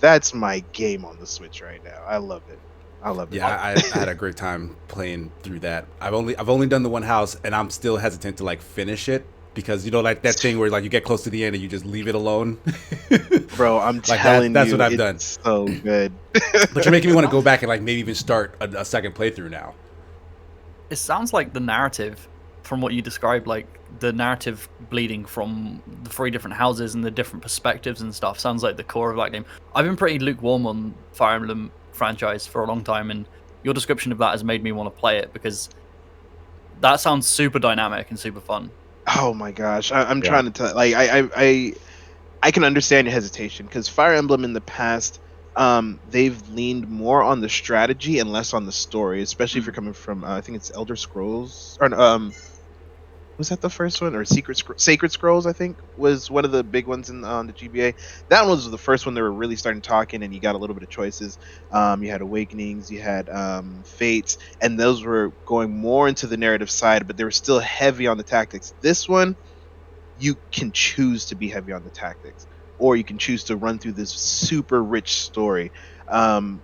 that's my game on the Switch right now. I love it. I love it. Yeah, I had a great time playing through that. I've only done the one house, and I'm still hesitant to like finish it because like that thing where like you get close to the end and you just leave it alone. Bro, I'm Like telling that's you, what I've it's done. so good. But you're making me want to go back and like maybe even start a second playthrough now. It sounds like the narrative, from what you described, like the narrative bleeding from the three different houses and the different perspectives and stuff, sounds like the core of that game. I've been pretty lukewarm on Fire Emblem franchise for a long time, and your description of that has made me want to play it because that sounds super dynamic and super fun. Oh my gosh, I'm Yeah. trying to tell. Like, I can understand your hesitation because Fire Emblem in the past, they've leaned more on the strategy and less on the story. Especially if you're coming from, I think it's Elder Scrolls, or was that the first one, or Sacred Scrolls? I think was one of the big ones on the GBA. That one was the first one they were really starting talking, and you got a little bit of choices. You had Awakenings, you had Fates, and those were going more into the narrative side, but they were still heavy on the tactics. This one, you can choose to be heavy on the tactics, or you can choose to run through this super rich story. Um,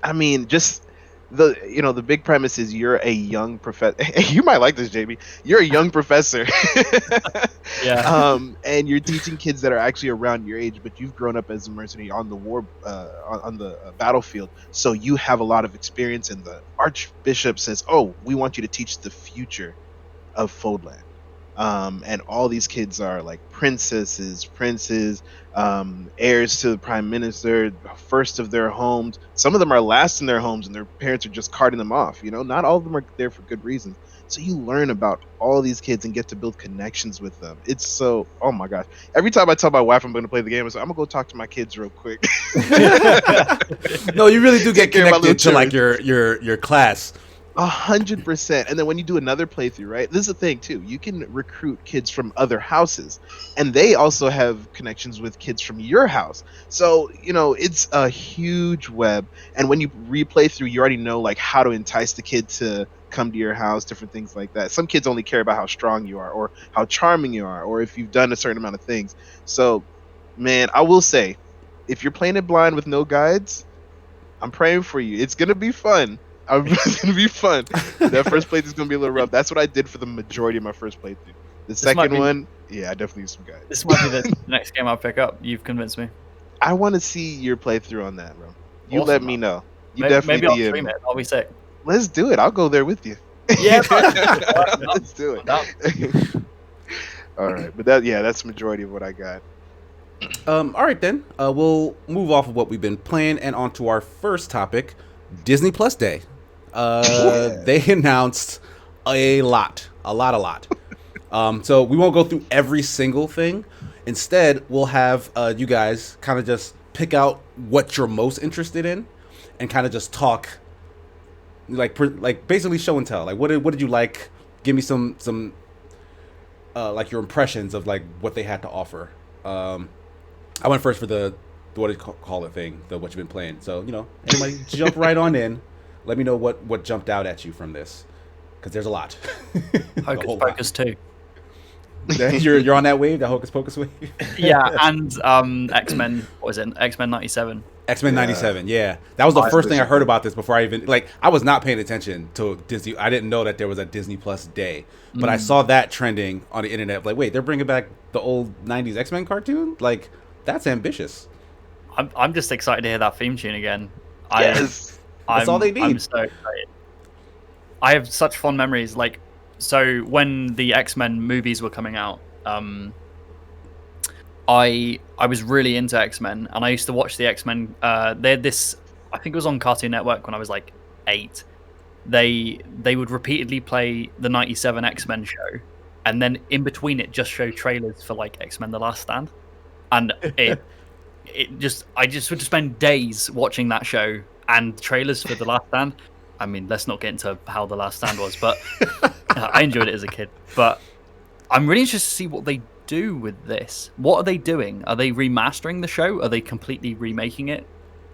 I mean, just the big premise is you're a young professor. You might like this, JB. You're a young professor. Yeah. And you're teaching kids that are actually around your age, but you've grown up as a mercenary on the on the battlefield, so you have a lot of experience. And the archbishop says, "Oh, we want you to teach the future of Fodland." and all these kids are like princesses, princes, heirs to the prime minister, first of their homes. Some of them are last in their homes, and their parents are just carting them off. Not all of them are there for good reasons. So you learn about all these kids and get to build connections with them. It's so, oh my gosh. Every time I tell my wife I'm going to play the game, I say, I'm going to go talk to my kids real quick. No, you really do get Take care of my connected to little like your class. 100%. And then when you do another playthrough, right? This is the thing too. You can recruit kids from other houses, and they also have connections with kids from your house. So it's a huge web. And when you replay through, you already know like how to entice the kid to come to your house, different things like that. Some kids only care about how strong you are, or how charming you are, or if you've done a certain amount of things. So, man, I will say, if you're playing it blind with no guides, I'm praying for you. It's gonna be fun. It's gonna be fun. That first playthrough is gonna be a little rough. That's what I did for the majority of my first playthrough. The second one, yeah, I definitely use some guys. This might be the next game I'll pick up. You've convinced me. I want to see your playthrough on that, bro. You Awesome, let me man. know. You Maybe definitely I'll DM stream me. it. I'll be sick. Let's do it. I'll go there with you. Yeah, Let's do it. All right, but that's the majority of what I got. All right then. We'll move off of what we've been playing and on to our first topic, Disney Plus Day. They announced a lot. So we won't go through every single thing. Instead, we'll have you guys kind of just pick out what you're most interested in, and kind of just talk, like basically show and tell. Like what did you like? Give me some like your impressions of like what they had to offer. I went first for the what do you call it thing, the what you've been playing. So anybody jump right on in. Let me know what jumped out at you from this, because there's a lot. Hocus Pocus 2. You're on that wave, that Hocus Pocus wave. Yeah, and X-Men. What was it? X-Men 97. X-Men 97. Yeah, that was the first thing I heard about this before I even I was not paying attention to Disney. I didn't know that there was a Disney Plus Day, but I saw that trending on the internet. Like, wait, they're bringing back the old 90s X-Men cartoon? Like, that's ambitious. I'm just excited to hear that theme tune again. Yes. That's all they need. I'm so excited. I have such fond memories. So when the X-Men movies were coming out, I was really into X-Men, and I used to watch the X-Men. They had this, I think it was on Cartoon Network when I was like 8. They would repeatedly play the 97 X-Men show, and then in between it just show trailers for like X-Men: The Last Stand, and I just would spend days watching that show and trailers for The Last Stand. I mean, let's not get into how The Last Stand was, but I enjoyed it as a kid. But I'm really interested to see what they do with this. What are they doing? Are they remastering the show? Are they completely remaking it?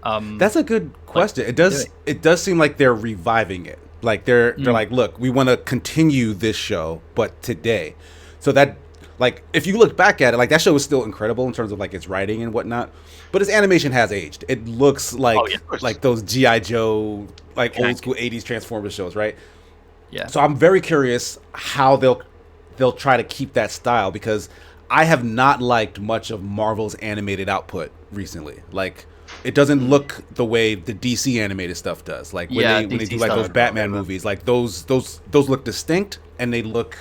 That's a good question. It does seem like they're reviving it. Like they're like, look, we want to continue this show, but today. So that, like, if you look back at it, like, that show is still incredible in terms of like its writing and whatnot, but its animation has aged. It looks like like those G.I. Joe, like old school 80s Transformers shows, right? Yeah. So I'm very curious how they'll try to keep that style, because I have not liked much of Marvel's animated output recently. Like, it doesn't look the way the DC animated stuff does. Like when they do like those Batman movies, like those look distinct and they look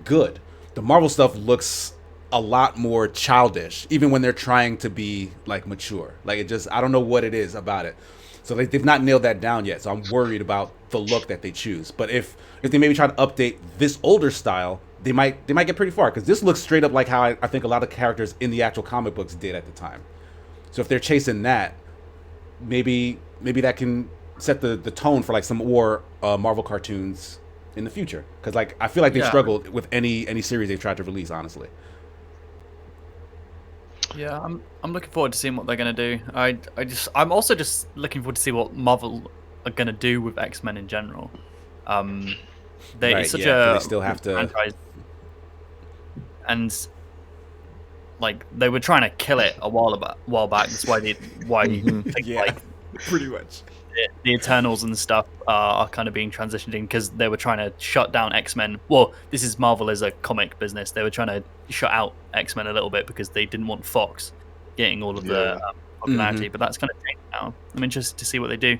good. The Marvel stuff looks a lot more childish, even when they're trying to be like mature. Like, it just, I don't know what it is about it. So they've not nailed that down yet. So I'm worried about the look that they choose. But if they maybe try to update this older style, they might get pretty far, because this looks straight up like how I think a lot of characters in the actual comic books did at the time. So if they're chasing that, maybe that can set the tone for like some more Marvel cartoons in the future. Because like, I feel like they've struggled with any series they've tried to release, honestly. Yeah, I'm looking forward to seeing what they're gonna do. I'm also just looking forward to see what Marvel are gonna do with X-Men in general. It's such a they still have to franchise, and like they were trying to kill it a while back. That's why like pretty much the Eternals and stuff are kind of being transitioned in, because they were trying to shut down X-Men. Well, this is Marvel as a comic business. They were trying to shut out X-Men a little bit because they didn't want Fox getting all of the popularity. But that's kind of changed now. I'm interested to see what they do,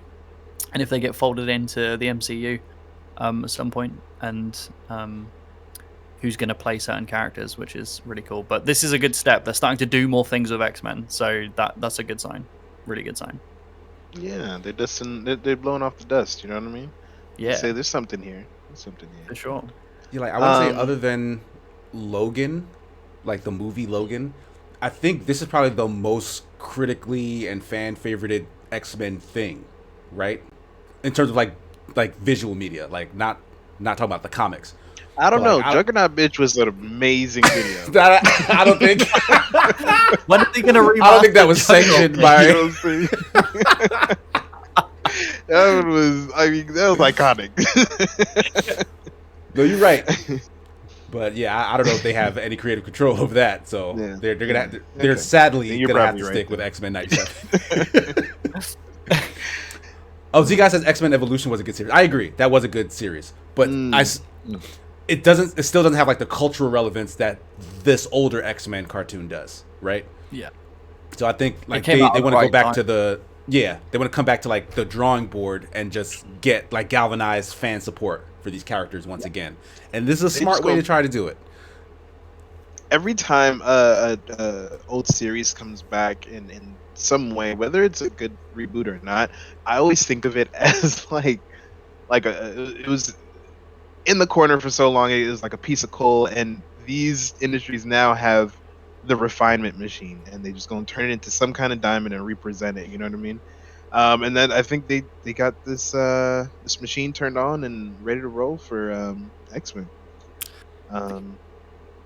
and if they get folded into the MCU at some point. And who's going to play certain characters, which is really cool. But this is a good step. They're starting to do more things with X-Men, so that's a good sign. Really good sign. Yeah, they're blowing off the dust. You know what I mean? Yeah, Say there's something here. There's something here. for sure. Yeah, like I would say other than Logan, like the movie Logan, I think this is probably the most critically and fan favorited X-Men thing, right? In terms of like visual media, like not talking about the comics. I don't But, know. like, Juggernaut Bitch was an amazing video. I don't think. When are they going to remaster? I don't think that was sanctioned You by. know what I'm saying? That one was. I mean, that was iconic. No, you're right. But yeah, I don't know if they have any creative control over that. So Yeah. they're gonna have to, they're Okay. sadly You're gonna have to probably right stick with then. X-Men 97. Oh, Z guy says X-Men Evolution was a good series. I agree, that was a good series, but it still doesn't have like the cultural relevance that this older X-Men cartoon does, right? Yeah. So I think like came they out at want the to go right back time. to they want to come back to like the drawing board and just get like galvanized fan support for these characters once again. And this is a smart just way go- to try to do it. Every time a old series comes back in some way, whether it's a good reboot or not, I always think of it as it was in the corner for so long. It was like a piece of coal, and these industries now have the refinement machine, and they just gonna turn it into some kind of diamond and represent it. You know what I mean? And then I think they got this this machine turned on and ready to roll for X-Men.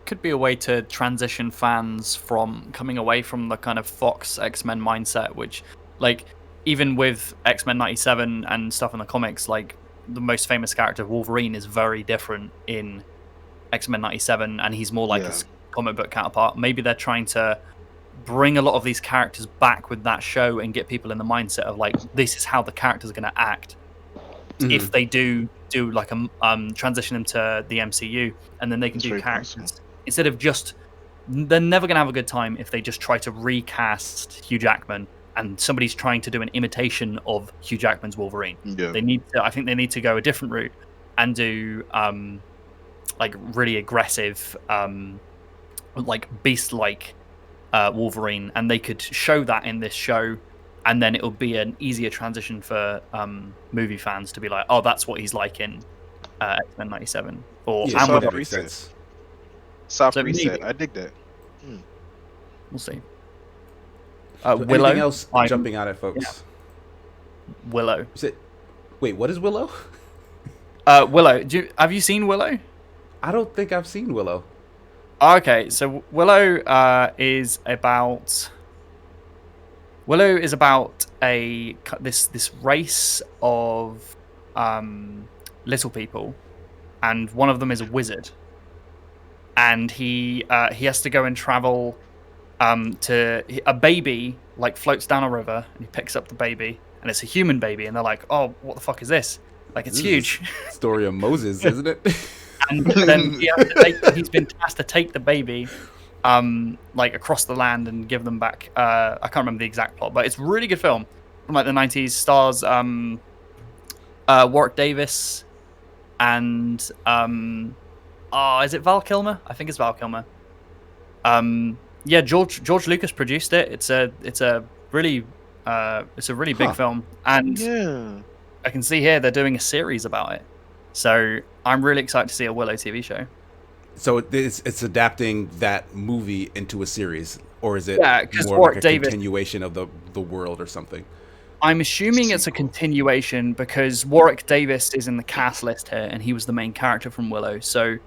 Could be a way to transition fans from coming away from the kind of Fox X-Men mindset, which, like, even with X-Men 97 and stuff in the comics, like, the most famous character, Wolverine, is very different in X-Men 97, and he's more like Yeah. his comic book counterpart. Maybe they're trying to bring a lot of these characters back with that show and get people in the mindset of, like, this is how the characters are going to act if they do like a transition them to the MCU, and then they can That's do very characters possible. instead of just. They're never going to have a good time if they just try to recast Hugh Jackman and somebody's trying to do an imitation of Hugh Jackman's Wolverine. Yeah. I think they need to go a different route and do like really aggressive like beast-like Wolverine, and they could show that in this show, and then it'll be an easier transition for movie fans to be like, oh, that's what he's like in X-Men 97, or Yeah, and so with that with- makes sense. Soft So reset. maybe- I dig that. we'll see. So Willow, anything else I'm- jumping out at folks? Willow. You said, wait, what is Willow? Willow. Have you seen Willow? I don't think I've seen Willow. Okay, so Willow is about this race of little people, and one of them is a wizard, and he has to go and travel to a baby like floats down a river, and he picks up the baby, and it's a human baby, and they're like, oh, what the fuck is this? Like, it's This huge. is Story of Moses, isn't it? And then he's been tasked to take the baby like across the land and give them back. I can't remember the exact plot, but it's a really good film from like the 90s. Stars Warwick Davis and is it Val Kilmer? I think it's Val Kilmer. Yeah, George Lucas produced it. It's a really big film, and Yeah. I can see here they're doing a series about it. So I'm really excited to see a Willow TV show. So it's adapting that movie into a series, or is it Yeah, 'cause more Warwick like a Davis- continuation of the world or something? I'm assuming it's a continuation because Warwick Davis is in the cast list here, and he was the main character from Willow. So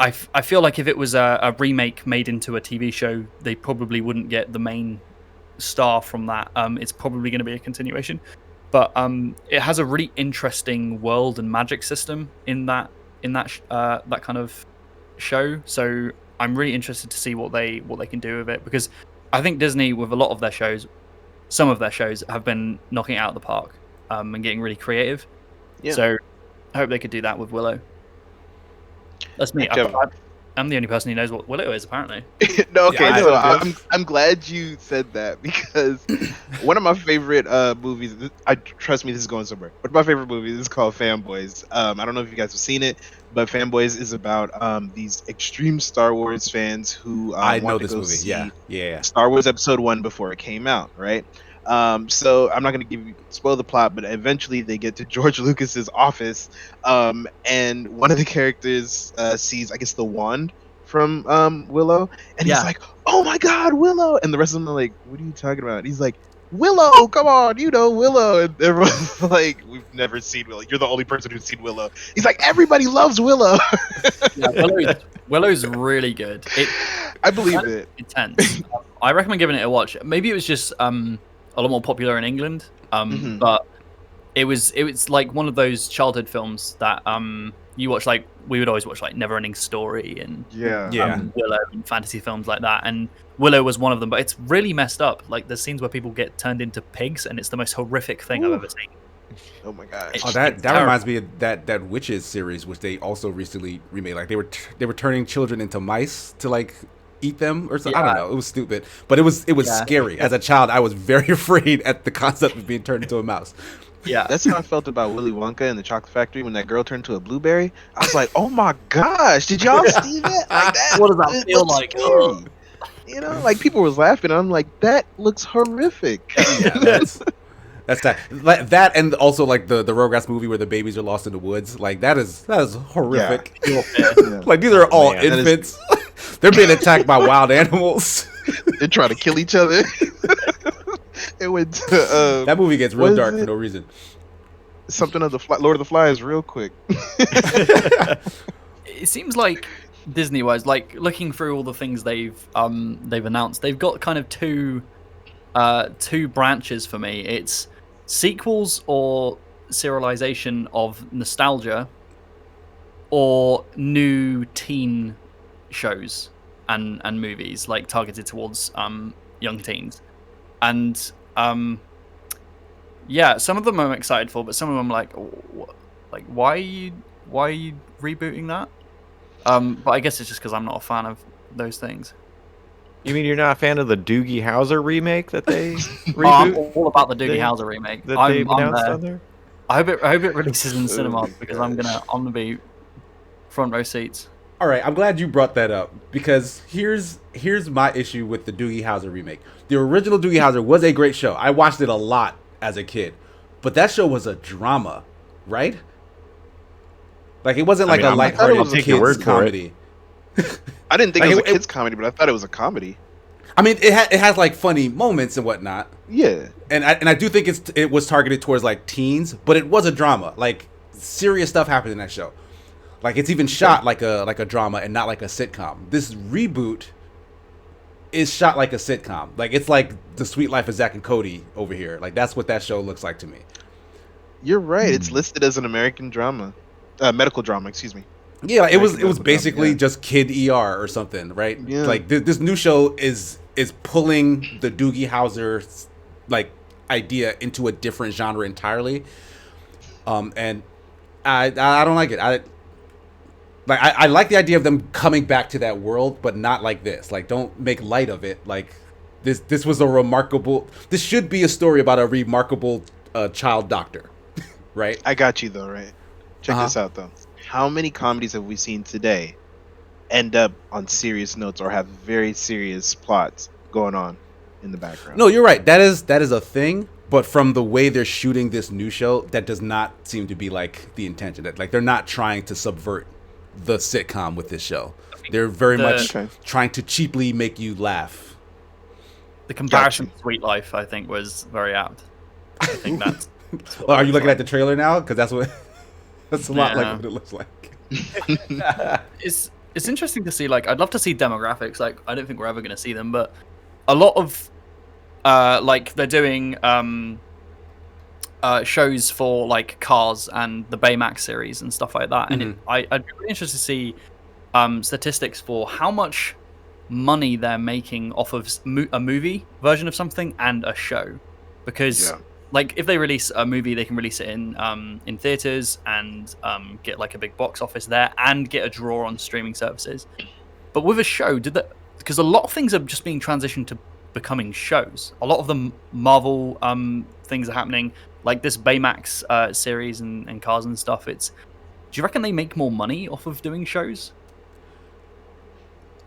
I feel like if it was a remake made into a TV show, they probably wouldn't get the main star from that. It's probably going to be a continuation. But it has a really interesting world and magic system in that kind of show. So I'm really interested to see what they can do with it, because I think Disney, with a lot of their shows, some of their shows have been knocking it out of the park and getting really creative. Yeah. So I hope they could do that with Willow. That's me. Kevin. I'm the only person who knows what Willow is, apparently. No, okay. Yeah, I so know. I'm glad you said that, because one of my favorite movies. Trust me, this is going somewhere. One of my favorite movies is called Fanboys. I don't know if you guys have seen it, but Fanboys is about these extreme Star Wars fans who I know want to this go movie. see Yeah. Star Wars Episode 1 before it came out, right? So I'm not going to spoil the plot, but eventually they get to George Lucas's office, and one of the characters sees, I guess, the wand from Willow, and he's Yeah. like, "Oh my God, Willow!" And the rest of them are like, "What are you talking about?" And he's like, "Willow, come on, you know Willow." And everyone's like, "We've never seen Willow. You're the only person who's seen Willow." He's like, "Everybody loves Willow." Yeah, Willow's really good. I believe it. Intense. I recommend giving it a watch. Maybe it was just a lot more popular in England, Mhm. but it was like one of those childhood films that you watch. Like we would always watch like Neverending Story and Yeah. Willow and fantasy films like that. And Willow was one of them, but it's really messed up. Like there's scenes where people get turned into pigs, and it's the most horrific thing I've ever seen. Oh my gosh. Oh, It's that terrible. reminds me of that Witches series, which they also recently remade. Like they were turning children into mice to like eat them or something. I don't Yeah. know. It was stupid, but it was Yeah. scary. As a child, I was very afraid at the concept of being turned into a mouse. Yeah, That's how I felt about Willy Wonka and the Chocolate Factory when that girl turned to a blueberry. I was like, "Oh my gosh, did y'all see that? Like that? What does that it feel looks like? scary." You know, like people was laughing. I'm like, "That looks horrific." Yeah, that's that. Like, that and also like the Rugrats movie where the babies are lost in the woods. Like that is horrific. Yeah. Like these are all man. That is- infants. They're being attacked by wild animals. They're trying to kill each other. It went to That movie gets What real is dark it? for no reason. something of the Lord of the Flies real quick. it seems like Disney-wise, like looking through all the things they've announced, they've got kind of two branches for me. It's sequels or serialization of nostalgia, or new teen shows and movies like targeted towards young teens. And yeah, some of them I'm excited for, but some of them like why are you rebooting that? But I guess it's just because I'm not a fan of those things. You mean you're not a fan of the Doogie Howser remake that they Oh, I'm reboot all about the Doogie They- Howser remake. that I'm they've announced there. on there? I hope it releases in the cinema my because I'm gonna be front row seats. All right, I'm glad you brought that up because here's my issue with the Doogie Howser remake. The original Doogie Howser was a great show. I watched it a lot as a kid, but that show was a drama, right? Like it wasn't like I mean, a I'll lighthearted take your word kids for it. comedy. I didn't think Like, it was a it- kids comedy, but I thought it was a comedy. I mean, it has like funny moments and whatnot, Yeah. and I do think it was targeted towards like teens, but it was a drama. Like serious stuff happened in that show. Like it's even shot like a drama and not like a sitcom. This reboot is shot like a sitcom. Like it's like The Sweet Life of Zack and Cody over here. Like that's what that show looks like to me. You're right. It's listed as an American drama, medical drama. Excuse me. Yeah, like, it was American basically yeah. just Kid ER or something, right? Yeah. Like this new show is pulling the Doogie Howser like idea into a different genre entirely. And I don't like it. I like the idea of them coming back to that world, but not like this. Like don't make light of it. Like this was a remarkable. This should be a story about a remarkable child doctor, right? I got you though, right? Check Uh-huh. this out though. How many comedies have we seen today end up on serious notes or have very serious plots going on in the background? No, you're right. That is a thing. But from the way they're shooting this new show, that does not seem to be like the intention. That like they're not trying to subvert the sitcom with this show. They're very much Okay. trying to cheaply make you laugh. The comparison to Sweet Life, I think, was very apt. I think that's. Well, are you looking at the trailer now? Because that's what that's a lot Yeah. like what it looks like. It's interesting to see. Like, I'd love to see demographics. Like, I don't think we're ever going to see them, but a lot of like they're doing shows for like Cars and the Baymax series and stuff like that. And I'd be really interested to see statistics for how much money they're making off of a movie version of something and a show, because Yeah. like if they release a movie, they can release it in theaters and get like a big box office there and get a draw on streaming services. But with a show, because a lot of things are just being transitioned to becoming shows. A lot of the Marvel things are happening, like this Baymax series and Cars and stuff. It's you reckon they make more money off of doing shows?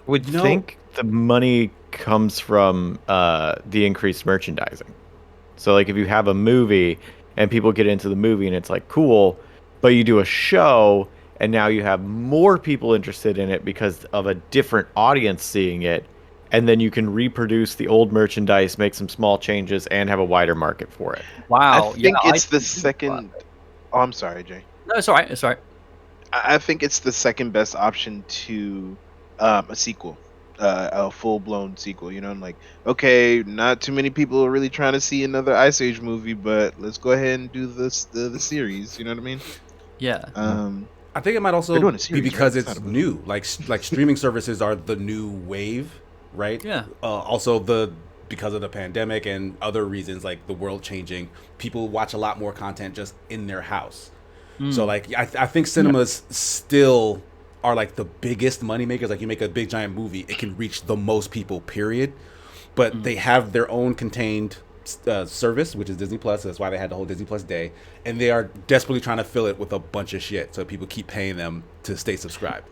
Would think the money comes from the increased merchandising. So like if you have a movie and people get into the movie and it's like cool, but you do a show and now you have more people interested in it because of a different audience seeing it, and then you can reproduce the old merchandise, make some small changes, and have a wider market for it. Wow. I think it's the didn't think second. about it. Oh, I'm sorry, Jay. No, it's all right. It's all right. I think it's the second best option to a sequel, a full blown sequel. You know, I'm like, okay, not too many people are really trying to see another Ice Age movie, but let's go ahead and do this the series. You know what I mean? Yeah. I think it might also They're doing a be series, because right? It's it's not a movie. new. Like streaming services are the new wave, right? Yeah. Also, because of the pandemic and other reasons, like the world changing, people watch a lot more content just in their house. So like I think cinemas still are like the biggest money makers. Like you make a big giant movie, it can reach the most people, period. But they have their own contained service, which is Disney Plus. So that's why they had the whole Disney Plus day, and they are desperately trying to fill it with a bunch of shit. So people keep paying them to stay subscribed.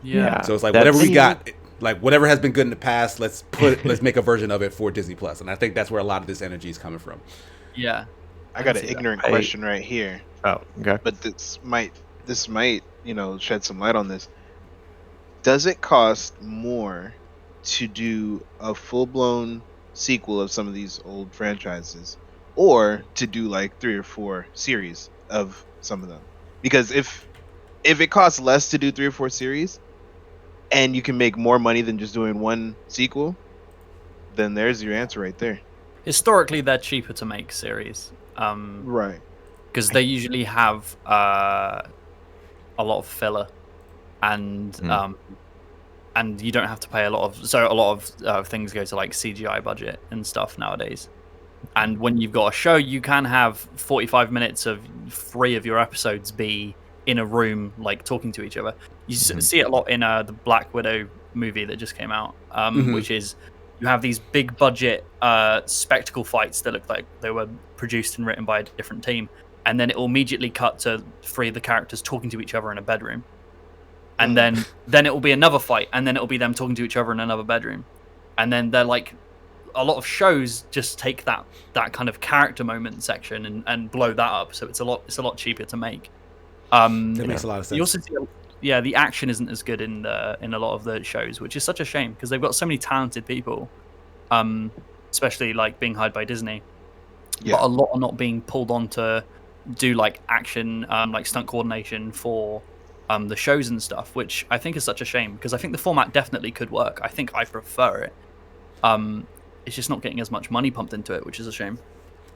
Yeah. So it's like That's- whatever we got, like whatever has been good in the past, let's make a version of it for Disney Plus. And I think that's where a lot of this energy is coming from. Yeah. I got can an see that. ignorant question right here, Oh, okay. but this might shed some light on this. Does it cost more to do a full blown sequel of some of these old franchises, or to do like 3 or 4 series of some of them? Because if it costs less to do 3 or 4 series, and you can make more money than just doing one sequel, then there's your answer right there. Historically, they're cheaper to make series. Right. Because they usually have a lot of filler, and you don't have to pay a lot of things go to like CGI budget and stuff nowadays. And when you've got a show, you can have 45 minutes of 3 of your episodes be in a room like talking to each other. You see it a lot in the Black Widow movie that just came out, which is you have these big budget spectacle fights that look like they were produced and written by a different team, and then it will immediately cut to 3 of the characters talking to each other in a bedroom, and then it will be another fight, and then it will be them talking to each other in another bedroom, and then they're like, a lot of shows just take that kind of character moment section and blow that up, so it's a lot cheaper to make. That makes a lot of sense. You also see, the action isn't as good in a lot of the shows, which is such a shame because they've got so many talented people, especially like being hired by Disney. Yeah. But a lot are not being pulled on to do like action, like stunt coordination for the shows and stuff, which I think is such a shame because I think the format definitely could work. I think I prefer it. It's just not getting as much money pumped into it, which is a shame.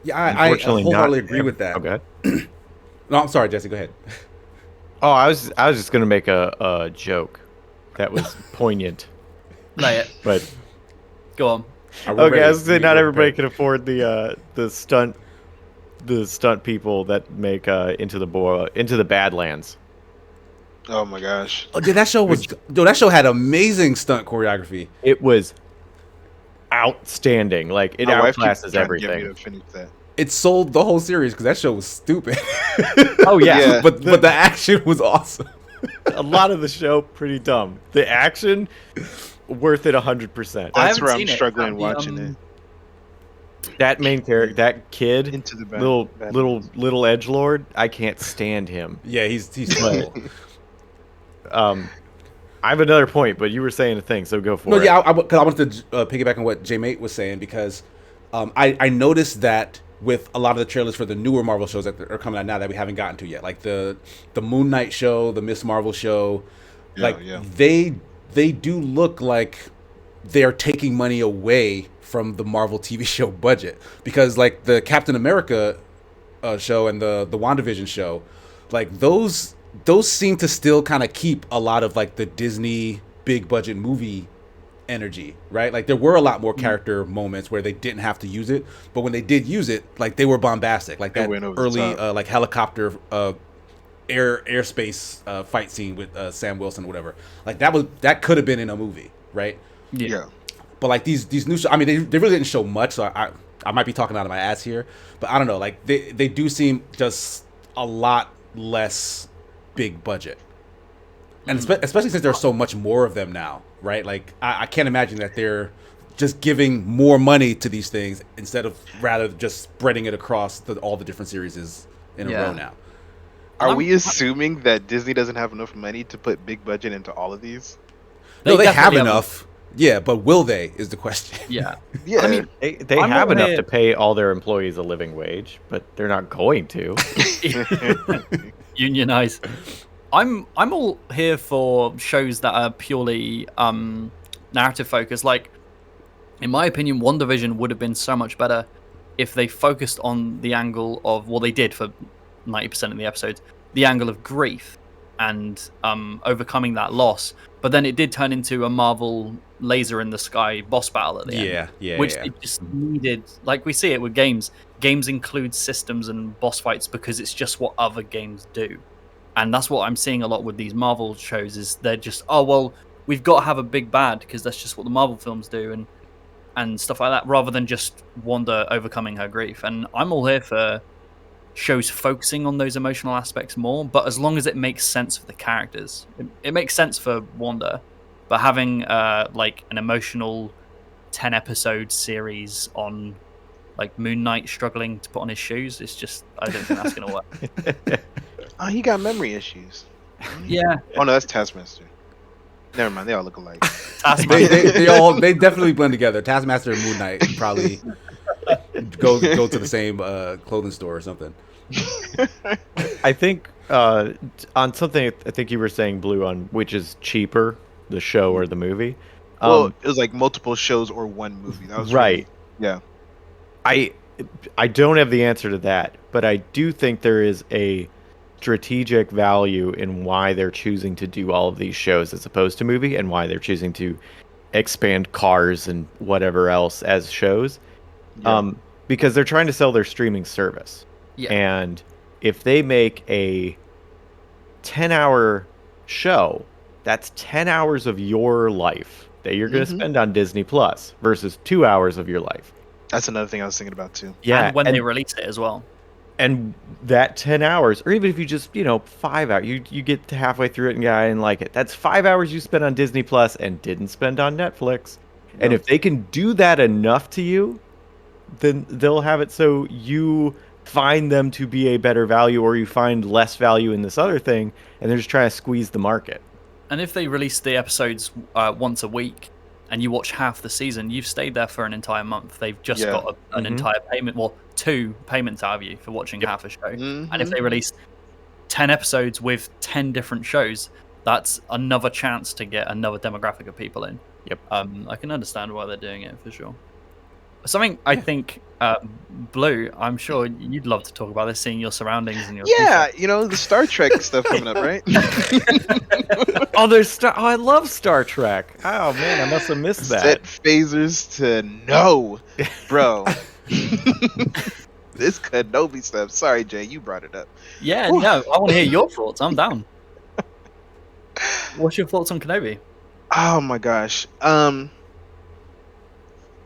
Yeah, I wholeheartedly agree with that. Okay. No, I'm sorry, Jesse. Go ahead. Oh, I was just gonna make a joke that was poignant, Lay it. but Go on. okay. I was saying not everybody can afford the stunt people that make Into the Badlands. Oh my gosh. Oh, dude, that show had amazing stunt choreography. It was outstanding. Like it My wife keeps outclasses trying to get me everything. to finish that. It sold the whole series because that show was stupid. Oh yeah, Yeah. but the action was awesome. a lot of the show pretty dumb. The action worth it 100%. I That's haven't where I'm seen it. struggling The, watching it. That main character, that kid, Into the little Badlands. edgelord, I can't stand him. Yeah, he's cool. I have another point, but you were saying a thing, so go for No, it. yeah, because I wanted to piggyback on what J-Mate was saying because I noticed that with a lot of the trailers for the newer Marvel shows that are coming out now that we haven't gotten to yet, like the Moon Knight show, the Miss Marvel show, they do look like they're taking money away from the Marvel TV show budget because like the Captain America show and the WandaVision show, like those seem to still kind of keep a lot of like the Disney big budget movie energy, right? Like there were a lot more character moments where they didn't have to use it, but when they did use it, like they were bombastic, like They that went over the early top. like helicopter airspace fight scene with Sam Wilson or whatever. Like that could have been in a movie, right? Yeah. But like these new shows, I mean, they really didn't show much, so I might be talking out of my ass here, but I don't know. Like they do seem just a lot less big budget. And especially since there's so much more of them now, right? Like, I can't imagine that they're just giving more money to these things instead of rather just spreading it across all the different series in a row now. Are we assuming that Disney doesn't have enough money to put big budget into all of these? No, they have definitely enough. Yeah, but will they is the question. Yeah. Yeah. I mean, they I'm have not enough here- to pay all their employees a living wage, but they're not going to. Unionize. I'm all here for shows that are purely narrative focused. Like, in my opinion, WandaVision would have been so much better if they focused on the angle of, well, they did for 90% of the episodes, the angle of grief and overcoming that loss. But then it did turn into a Marvel laser in the sky boss battle at the end. Which it just needed. Like we see it with games. Games include systems and boss fights because it's just what other games do. And that's what I'm seeing a lot with these Marvel shows is they're just, oh, well, we've got to have a big bad because that's just what the Marvel films do and stuff like that, rather than just Wanda overcoming her grief. And I'm all here for shows focusing on those emotional aspects more, but as long as it makes sense for the characters. It makes sense for Wanda, but having like an emotional 10-episode series on like Moon Knight struggling to put on his shoes, it's just, I don't think that's going to work. Oh, he got memory issues. Yeah. Oh no, that's Taskmaster. Never mind, they all look alike. they definitely blend together. Taskmaster and Moon Knight probably go to the same clothing store or something. I think on something I think you were saying, Blue, on which is cheaper, the show or the movie. Well, it was like multiple shows or one movie. That was right. Really, yeah. I don't have the answer to that, but I do think there is a strategic value in why they're choosing to do all of these shows as opposed to movie, and why they're choosing to expand Cars and whatever else as shows. Yeah. Because they're trying to sell their streaming service. Yeah. And if they make a 10-hour show, that's 10 hours of your life that you're going to spend on Disney Plus versus 2 hours of your life. That's another thing I was thinking about too. Yeah. And when they release it as well. And that 10 hours, or even if you just, 5 hours, you get to halfway through it and I didn't like it. That's 5 hours you spent on Disney Plus and didn't spend on Netflix. And if they can do that enough to you, then they'll have it so you find them to be a better value, or you find less value in this other thing, and they're just trying to squeeze the market. And if they release the episodes once a week and you watch half the season, you've stayed there for an entire month. They've just got an entire payment, well, 2 payments out of you for watching half a show. And if they release 10 episodes with 10 different shows, that's another chance to get another demographic of people in. Yep. I can understand why they're doing it for sure. Something I think, Blue, I'm sure you'd love to talk about this, seeing your surroundings and your future. The Star Trek stuff coming up, right? I love Star Trek. Oh man, I must have missed that. Set phasers to no, bro. This Kenobi stuff. Sorry, Jay, you brought it up. Yeah, no, I want to hear your thoughts. I'm down. What's your thoughts on Kenobi? Oh my gosh.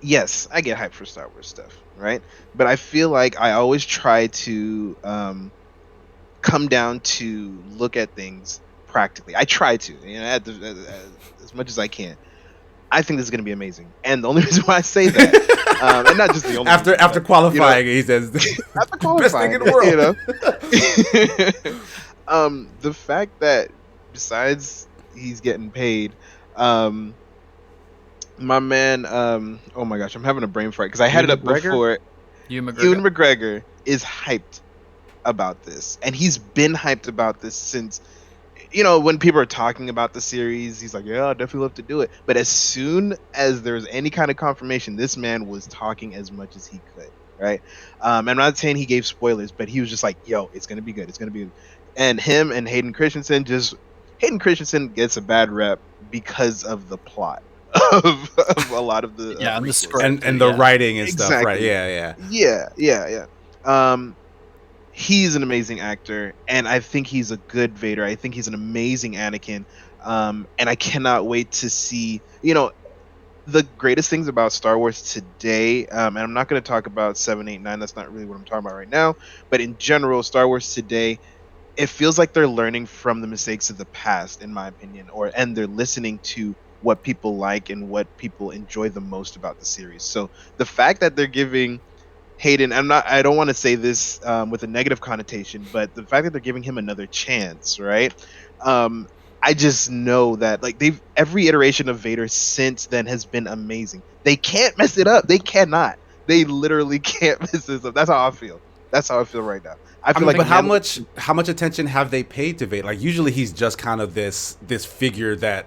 Yes, I get hyped for Star Wars stuff, right? But I feel like I always try to come down to look at things practically. I try to, as much as I can. I think this is going to be amazing, and the only reason why I say that, and not just the only after qualifying, he says after qualifying, best thing in the world. The fact that besides he's getting paid, my man, oh my gosh, I'm having a brain fart because I had it up before. Ewan McGregor is hyped about this, and he's been hyped about this since, when people are talking about the series, he's like, yeah, I'd definitely love to do it. But as soon as there was any kind of confirmation, this man was talking as much as he could, right? I'm not saying he gave spoilers, but he was just like, yo, it's going to be good. It's going to be good. And him and Hayden Christensen gets a bad rep because of the plot. Of a lot of the and the script and the writing and stuff, right? Yeah. He's an amazing actor, and I think he's a good Vader. I think he's an amazing Anakin, and I cannot wait to see. The greatest things about Star Wars today, and I'm not going to talk about 7, 8, 9. That's not really what I'm talking about right now. But in general, Star Wars today, it feels like they're learning from the mistakes of the past, in my opinion, and they're listening to what people like and what people enjoy the most about the series. So the fact that they're giving Hayden, I don't want to say this with a negative connotation, but the fact that they're giving him another chance, right? Um, I just know that like every iteration of Vader since then has been amazing. They can't mess it up. They cannot. They literally can't mess this up. That's how I feel. That's how I feel right now. I feel mean, like but how much attention have they paid to Vader? Like usually he's just kind of this figure that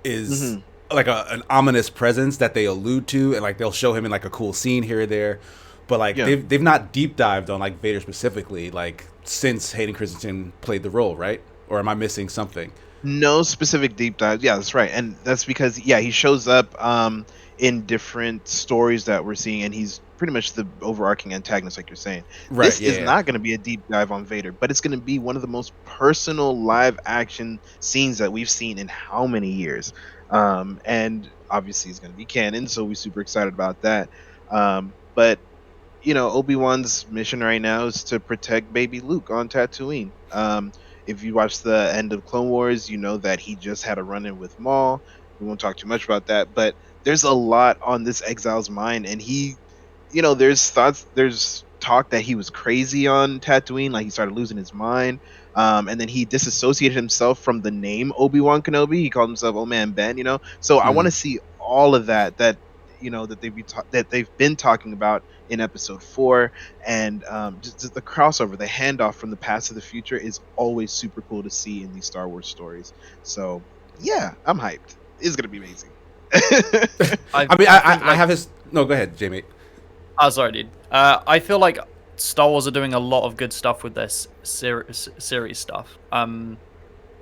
is like an ominous presence that they allude to, and like they'll show him in like a cool scene here or there. But like they've not deep dived on like Vader specifically, like since Hayden Christensen played the role, right? Or am I missing something? No specific deep dive. Yeah, that's right. And that's because he shows up in different stories that we're seeing, and he's pretty much the overarching antagonist, like you're saying. Right. This is not going to be a deep dive on Vader, but it's going to be one of the most personal live action scenes that we've seen in how many years. And obviously it's going to be canon, so we're super excited about that. But Obi-Wan's mission right now is to protect baby Luke on Tatooine. If you watch the end of Clone Wars, you know that he just had a run-in with Maul. We won't talk too much about that, but there's a lot on this exile's mind, and he, there's talk that he was crazy on Tatooine, like he started losing his mind, and then he disassociated himself from the name Obi-Wan Kenobi. He called himself Old Man Ben, So I want to see all of that that they've been talking about in episode 4, and just the crossover, the handoff from the past to the future is always super cool to see in these Star Wars stories. So yeah, I'm hyped. It's gonna be amazing. I have his. No, go ahead, Jamie. Oh, sorry, dude. I feel like Star Wars are doing a lot of good stuff with this series stuff.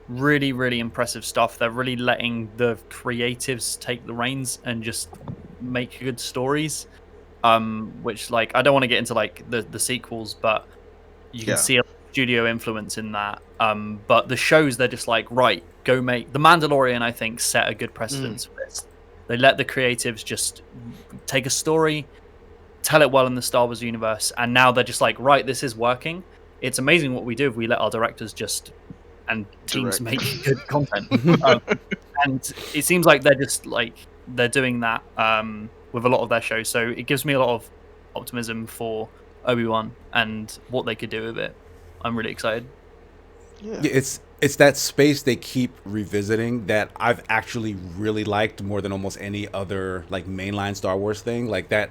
Really, really impressive stuff. They're really letting the creatives take the reins and just make good stories. Which, like, I don't want to get into like the sequels, but you can see a studio influence in that. But the shows, they're just like, right, go make The Mandalorian. I think set a good precedence for this. They let the creatives just take a story, tell it well in the Star Wars universe, and now they're just like, right, this is working. It's amazing what we do if we let our directors and teams make good content. And it seems like they're doing that with a lot of their shows, so it gives me a lot of optimism for Obi-Wan and what they could do with it. I'm really excited. It's that space they keep revisiting that I've actually really liked more than almost any other like mainline Star Wars thing. Like that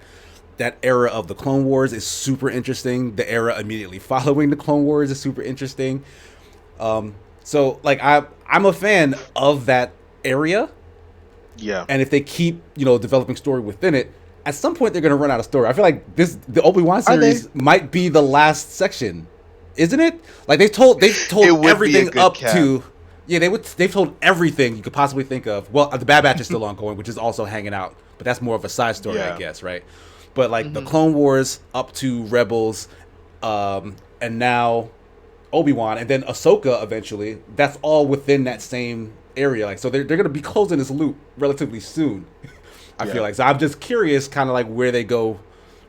era of the Clone Wars is super interesting. The era immediately following the Clone Wars is super interesting. So like I'm a fan of that area. Yeah. And if they keep, developing story within it, at some point they're gonna run out of story. I feel like the Obi-Wan series might be the last section, isn't it? Like they've told everything up to they've told everything you could possibly think of. Well, the Bad Batch is still ongoing, which is also hanging out, but that's more of a side story, I guess, right? But like the Clone Wars up to Rebels, and now Obi-Wan, and then Ahsoka eventually. That's all within that same area. Like, so they're going to be closing this loop relatively soon. I feel like. So I'm just curious, kind of like where they go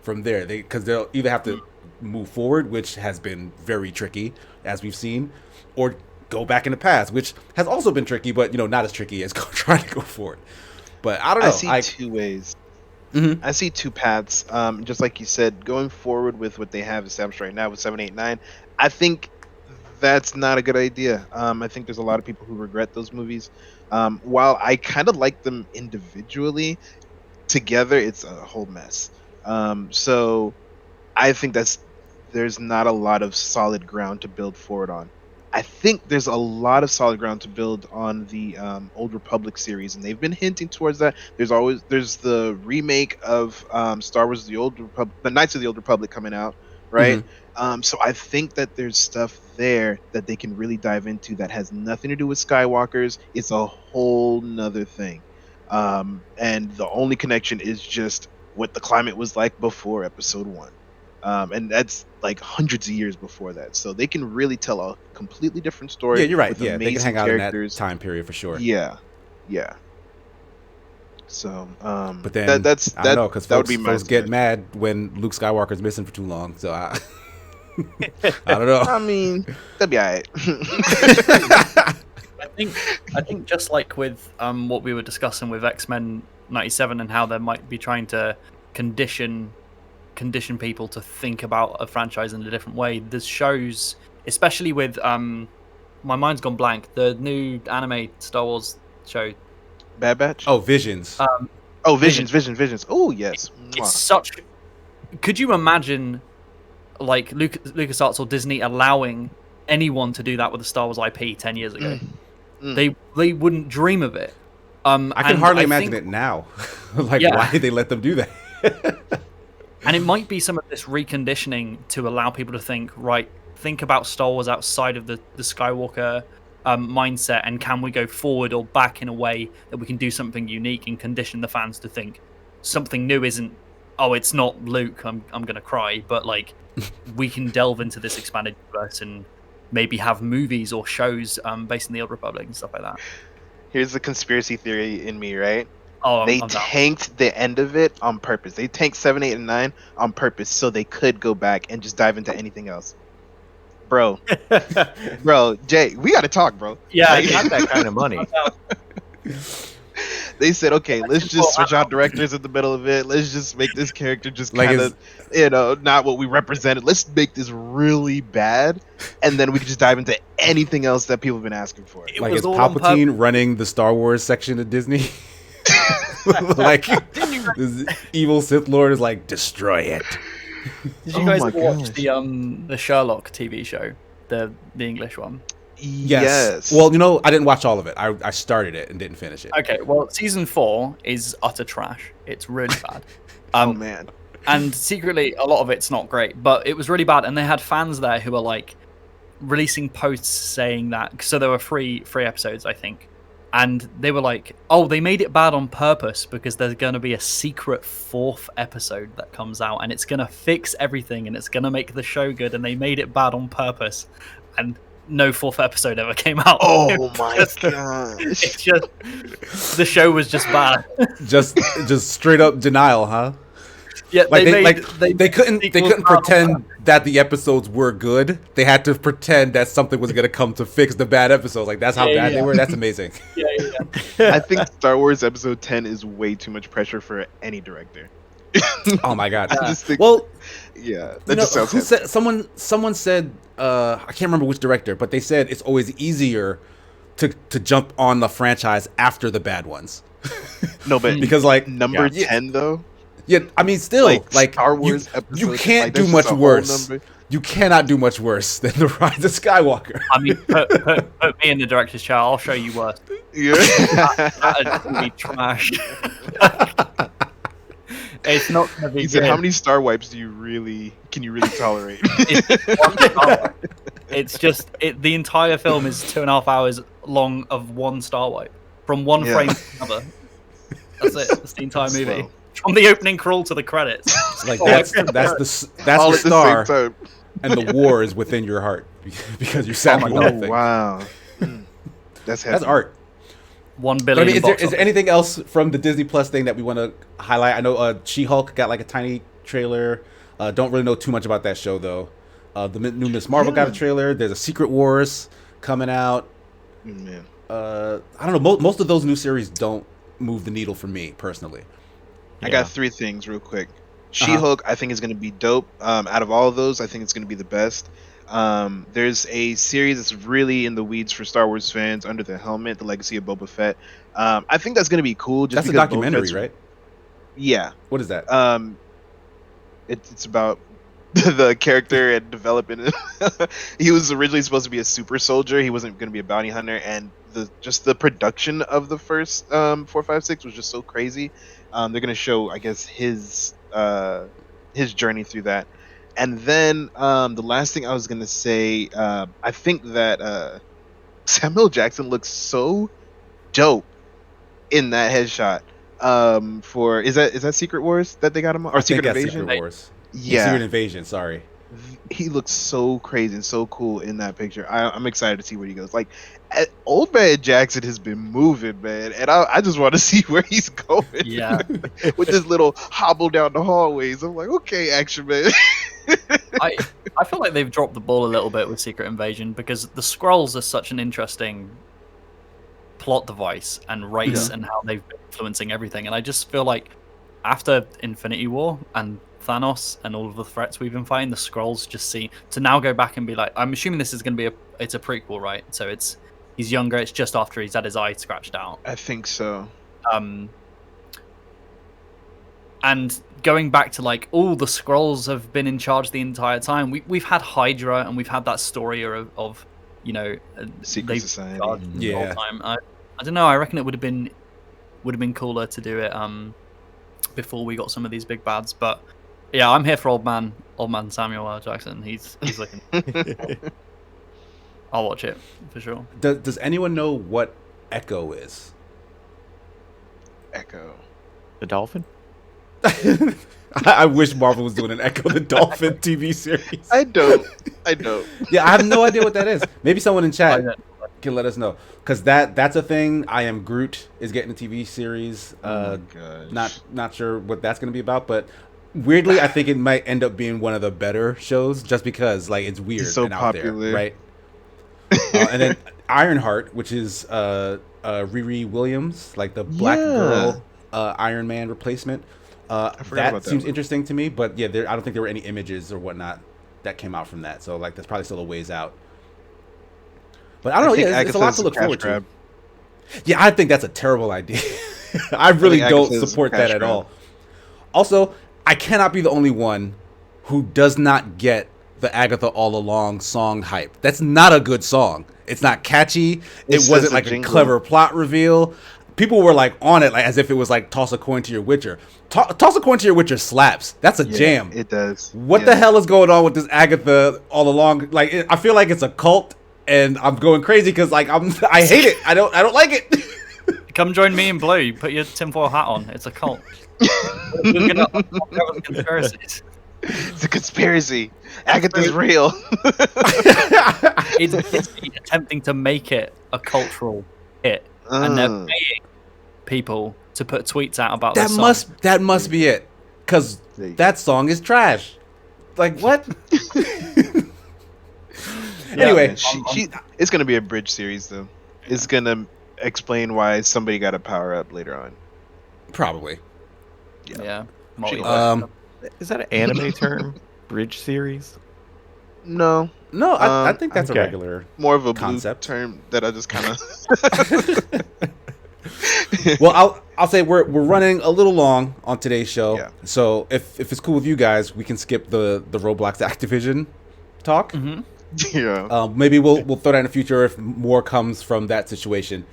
from there. Because they'll either have to move forward, which has been very tricky, as we've seen, or go back in the past, which has also been tricky, but not as tricky as trying to go forward. But I don't know. I see two ways. I see two paths. Just like you said, going forward with what they have established right now with 7, 8, 9, I think that's not a good idea. I think there's a lot of people who regret those movies. While I kind of like them individually, together it's a whole mess. So I think there's not a lot of solid ground to build forward on. I think there's a lot of solid ground to build on the Old Republic series, and they've been hinting towards that. There's the remake of Star Wars: The Knights of the Old Republic coming out, right? So I think that there's stuff there that they can really dive into that has nothing to do with Skywalkers. It's a whole nother thing, and the only connection is just what the climate was like before Episode 1. And that's like hundreds of years before that, so they can really tell a completely different story. Yeah, you're right. Yeah, they can hang out in that time period for sure. Yeah. So, but then that's I don't know, because that would be folks get mad when Luke Skywalker's missing for too long. So I don't know. I mean, that'd be alright. I think just like with what we were discussing with X-Men 97 and how they might be trying to condition people to think about a franchise in a different way. There's shows, especially with my mind's gone blank. The new anime Star Wars show. Bad Batch. Oh, Visions. Oh, Visions. Oh, yes. It's Mwah. such. Could you imagine, like LucasArts or Disney allowing anyone to do that with the Star Wars IP 10 years ago? They wouldn't dream of it. I can hardly imagine it now. Like, Yeah. why did they let them do that? And it might be some of this reconditioning to allow people to think about Star Wars outside of the Skywalker mindset, and can we go forward or back in a way that we can do something unique and condition the fans to think something new isn't, oh, it's not Luke, I'm gonna cry, but like we can delve into this expanded universe and maybe have movies or shows based in the Old Republic and stuff like that. Here's the conspiracy theory in me, right? Oh, They I'm down. tanked the end of it on purpose. They tanked 7, 8, and 9 on purpose so they could go back and just dive into anything else. Bro, Jay, we gotta talk, bro. Yeah, I Like, got that kind of money. they said, okay, let's just switch out directors in the middle of it. Let's just make this character just Like kind of, not what we represented. Let's make this really bad, and then we can just dive into anything else that people have been asking for. It Like, was is all on Palpatine running the Star Wars section of Disney? Like, this evil Sith Lord is like, destroy it. Did you Oh guys my ever watch gosh. the Sherlock TV show, the English one? Yes. Well, I didn't watch all of it. I started it and didn't finish it. Okay, well, season 4 is utter trash. It's really bad. Oh man. And secretly, a lot of it's not great, but it was really bad. And they had fans there who were like releasing posts saying that. So there were three episodes, I think, and they were like, "Oh, they made it bad on purpose because there's going to be a secret 4th episode that comes out, and it's going to fix everything, and it's going to make the show good. And they made it bad on purpose." And no 4th episode ever came out. Oh my It's gosh. just the show was just bad. just straight up denial, huh? Yeah, Like they they couldn't sequels pretend that the episodes were good. They had to pretend that something was gonna come to fix the bad episodes. Like, that's how Yeah, bad yeah. they were. That's amazing. I think Star Wars Episode 10 is way too much pressure for any director. Oh my god. I just think, Well, yeah, that you know, just sounds who heavy. said, someone said, I can't remember which director, but they said it's always easier to jump on the franchise after the bad ones. No, but Because, like, number yeah. 10 though, Yeah, I mean, still, like Star Wars you episode, can't like, do that's much just a whole worse. number. You cannot do much worse than the Rise of Skywalker. I mean, put me in the director's chair. I'll show you worse. Yeah. That'd be trash. It's not gonna be He said, good. "How many Star Wipes can you really tolerate?" It's one Star Wipe. It's just the entire film is 2.5 hours long of one Star Wipe from one Yeah. frame to another. That's it. That's the entire That's movie. slow. From the opening crawl to the credits. Like, Oh, that's my the All star, at the same time. and the war is within your heart because you sat Oh my through God. that Oh thing. wow, that's heavy. That's art. 1 But I billion. mean, is box there office. anything else from the Disney Plus thing that we want to highlight? I know She-Hulk got like a tiny trailer. Don't really know too much about that show though. The new Miss Marvel got a trailer. There's a Secret Wars coming out. Man. I don't know. Most of those new series don't move the needle for me personally. I got 3 things real quick. She-Hulk, I think, is going to be dope. Out of all of those, I think it's going to be the best. There's a series that's really in the weeds for Star Wars fans, Under the Helmet: The Legacy of Boba Fett. I think that's going to be cool. Just That's a because Boba documentary, Fett's- right? Yeah. What is that? It's about the character and development. He was originally supposed to be a super soldier. He wasn't going to be a bounty hunter, and the production of the first 4, 5, 6 was just so crazy. They're going to show, I guess, his journey through that. And then the last thing I was going to say, I think that Samuel Jackson looks so dope in that headshot. For is that Secret Wars that they got him on, or I think Secret that's Invasion? Secret Wars. Yeah, Secret Invasion. Sorry. he looks so crazy and so cool in that picture. I'm excited to see where he goes. Like, old man Jackson has been moving, man, and I just want to see where he's going. Yeah. With this little hobble down the hallways. I'm like, okay, action man. I feel like they've dropped the ball a little bit with Secret Invasion because the scrolls are such an interesting plot device and race and how they've been influencing everything. And I just feel like after Infinity War and Thanos and all of the threats we've been fighting, the scrolls just seem to now go back and be like, I'm assuming this is going to be it's a prequel, right? So he's younger. It's just after he's had his eye scratched out. I think so. And going back to like all the scrolls have been in charge the entire time. We've had Hydra and we've had that story of Secret Society. The whole time. I don't know. I reckon it would have been cooler to do it before we got some of these big bads. But yeah, I'm here for old man Samuel L. Jackson. He's looking. I'll watch it for sure. Does anyone know what Echo is? Echo. The dolphin? I wish Marvel was doing an Echo the Dolphin TV series. I don't. Yeah, I have no idea what that is. Maybe someone in chat can let us know, because that's a thing. I Am Groot is getting a TV series. Oh my gosh. Not sure what that's going to be about, but weirdly, I think it might end up being one of the better shows, just because like it's weird He's so and out popular. there, right? And then Ironheart, which is Riri Williams, like the black girl Iron Man replacement. That seems interesting to me, but yeah, I don't think there were any images or whatnot that came out from that. So like, that's probably still a ways out. But I don't know. Yeah, it's a lot to look forward to. Yeah, I think that's a terrible idea. I really don't support that at all. Also, I cannot be the only one who does not get the Agatha All Along song hype. That's not a good song. It's not catchy. It wasn't like a clever plot reveal. People were like on it, like as if it was like Toss a Coin to Your Witcher. Toss a Coin to Your Witcher slaps. That's a jam. It does. What the hell is going on with this Agatha All Along? Like, I feel like it's a cult, and I'm going crazy because like I hate it. I don't like it. Come join me in blue. You put your tinfoil hat on. It's a cult. We're gonna uncover the conspiracies. It's a conspiracy. Agatha's real. It's attempting to make it a cultural hit, and they're paying people to put tweets out about that. That must be it, because that song is trash. Like what? Anyway, it's gonna be a bridge series though. Yeah. It's gonna explain why somebody got a power up later on. Probably. Yeah. Is that an anime term? Bridge series? No, I think that's a regular, more of a concept term that I just kind of. Well, I'll say we're running a little long on today's show, so if it's cool with you guys, we can skip the Roblox Activision talk. Mm-hmm. Yeah. Maybe we'll throw that in the future if more comes from that situation.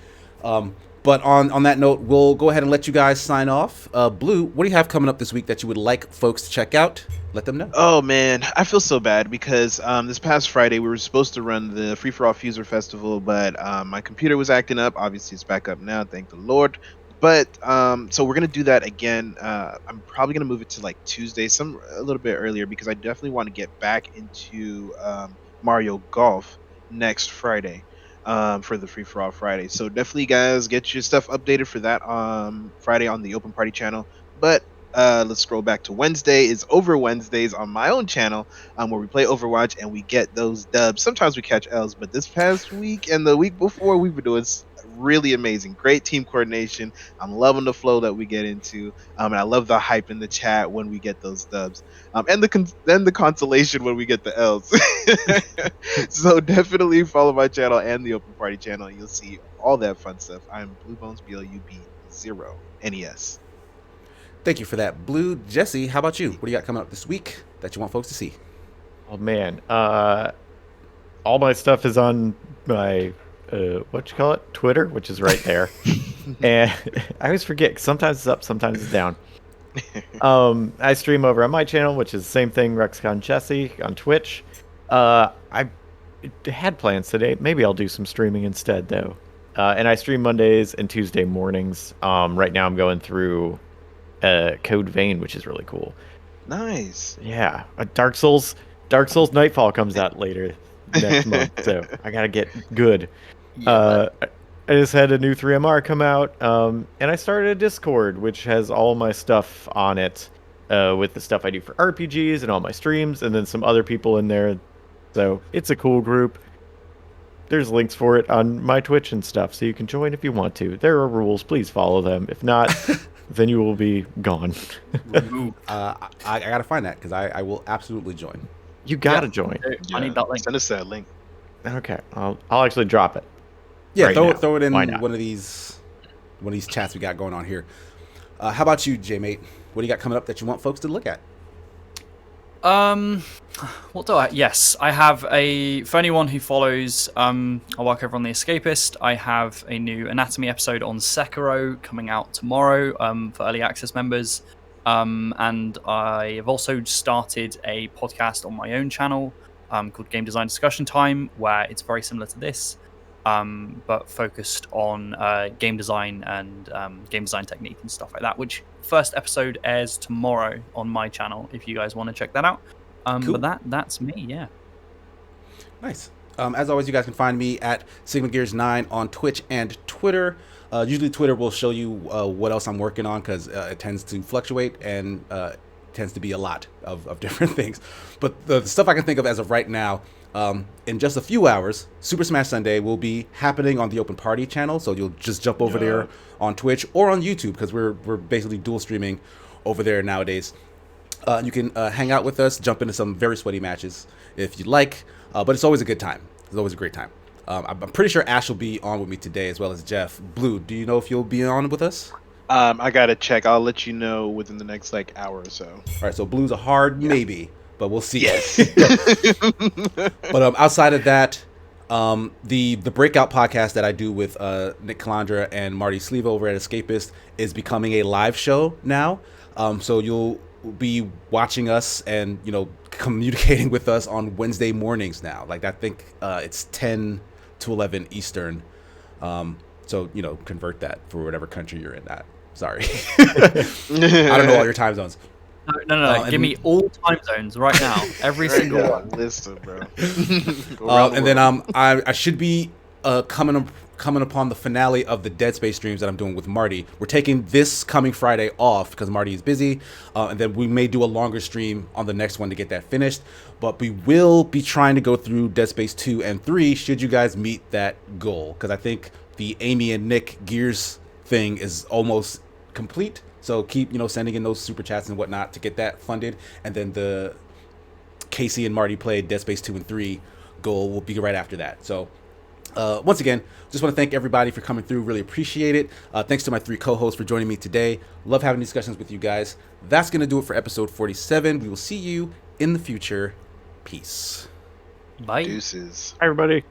But on that note, we'll go ahead and let you guys sign off. Blue, what do you have coming up this week that you would like folks to check out? Let them know. Oh man, I feel so bad because this past Friday we were supposed to run the Free for All Fuser Festival, but my computer was acting up. Obviously, it's back up now, thank the Lord. But so we're gonna do that again. I'm probably gonna move it to like Tuesday, a little bit earlier, because I definitely want to get back into Mario Golf next Friday. For the Free for All Friday. So definitely, guys, get your stuff updated for that Friday on the Open Party channel. But let's scroll back to Wednesday. It's Over Wednesdays on my own channel, where we play Overwatch and we get those dubs. Sometimes we catch L's, but this past week and the week before, we've been doing really amazing. Great team coordination. I'm loving the flow that we get into, and I love the hype in the chat when we get those dubs, and the consolation when we get the L's. So definitely follow my channel and the Open Party channel. You'll see all that fun stuff. I'm Bluebones, BLUB0 NES. Thank you for that, Blue. Jesse, how about you? What do you got coming up this week that you want folks to see? Oh man, all my stuff is on my Twitter, which is right there. And I always forget, sometimes it's up, sometimes it's down. I stream over on my channel, which is the same thing, RexCon Jesse on Twitch. I had plans today. Maybe I'll do some streaming instead, though. And I stream Mondays and Tuesday mornings. Right now I'm going through Code Vein, which is really cool. Nice. Yeah. Dark Souls Nightfall comes out later next month, so I gotta get good. I just had a new 3MR come out, and I started a Discord, which has all my stuff on it. with the stuff I do for RPGs and all my streams, and then some other people in there. So it's a cool group. There's links for it on my Twitch and stuff, so you can join if you want to. There are rules. Please follow them. If not, then you will be gone. I gotta find that because I will absolutely join. You gotta join. I need that link. Send us that link. Okay, I'll actually drop it. Yeah, Right throw now. it in Why one not? of these chats we got going on here. How about you, J-Mate? What do you got coming up that you want folks to look at? What do I? Yes, I have for anyone who follows, I work over on The Escapist. I have a new Anatomy episode on Sekiro coming out tomorrow for early access members. And I have also started a podcast on my own channel called Game Design Discussion Time, where it's very similar to this, but focused on game design and game design technique and stuff like that, which first episode airs tomorrow on my channel if you guys want to check that out. Cool. But that's me, yeah. Nice. As always, you guys can find me at SigmaGears9 on Twitch and Twitter. Usually Twitter will show you what else I'm working on because it tends to fluctuate and tends to be a lot of different things. But the stuff I can think of as of right now, in just a few hours, Super Smash Sunday will be happening on the Open Party channel. So you'll just jump over there on Twitch or on YouTube because we're basically dual streaming over there nowadays. You can hang out with us, jump into some very sweaty matches if you'd like, but it's always a good time. It's always a great time. I'm pretty sure Ash will be on with me today as well as Jeff. Blue, do you know if you'll be on with us? I gotta check. I'll let you know within the next hour or so. All right, so Blue's a hard maybe, but we'll see. Yes. But outside of that, the breakout podcast that I do with Nick Calandra and Marty Sleva over at Escapist is becoming a live show now. So you'll be watching us and communicating with us on Wednesday mornings now. Like I think it's 10 to 11 Eastern. So convert that for whatever country you're in. That sorry, I don't know all your time zones. No. Give me all time zones right now. Every single one. Listen, bro. And then I should be coming upon the finale of the Dead Space streams that I'm doing with Marty. We're taking this coming Friday off because Marty is busy, and then we may do a longer stream on the next one to get that finished. But we will be trying to go through Dead Space 2 and 3 should you guys meet that goal, because I think the Amy and Nick Gears thing is almost complete. So keep sending in those super chats and whatnot to get that funded, and then the Casey and Marty played Dead Space 2 and 3 goal will be right after that. So once again, just want to thank everybody for coming through. Really appreciate it. Thanks to my 3 co-hosts for joining me today. Love having discussions with you guys. That's going to do it for episode 47. We will see you in the future. Peace. Bye. Deuces. Hi, everybody.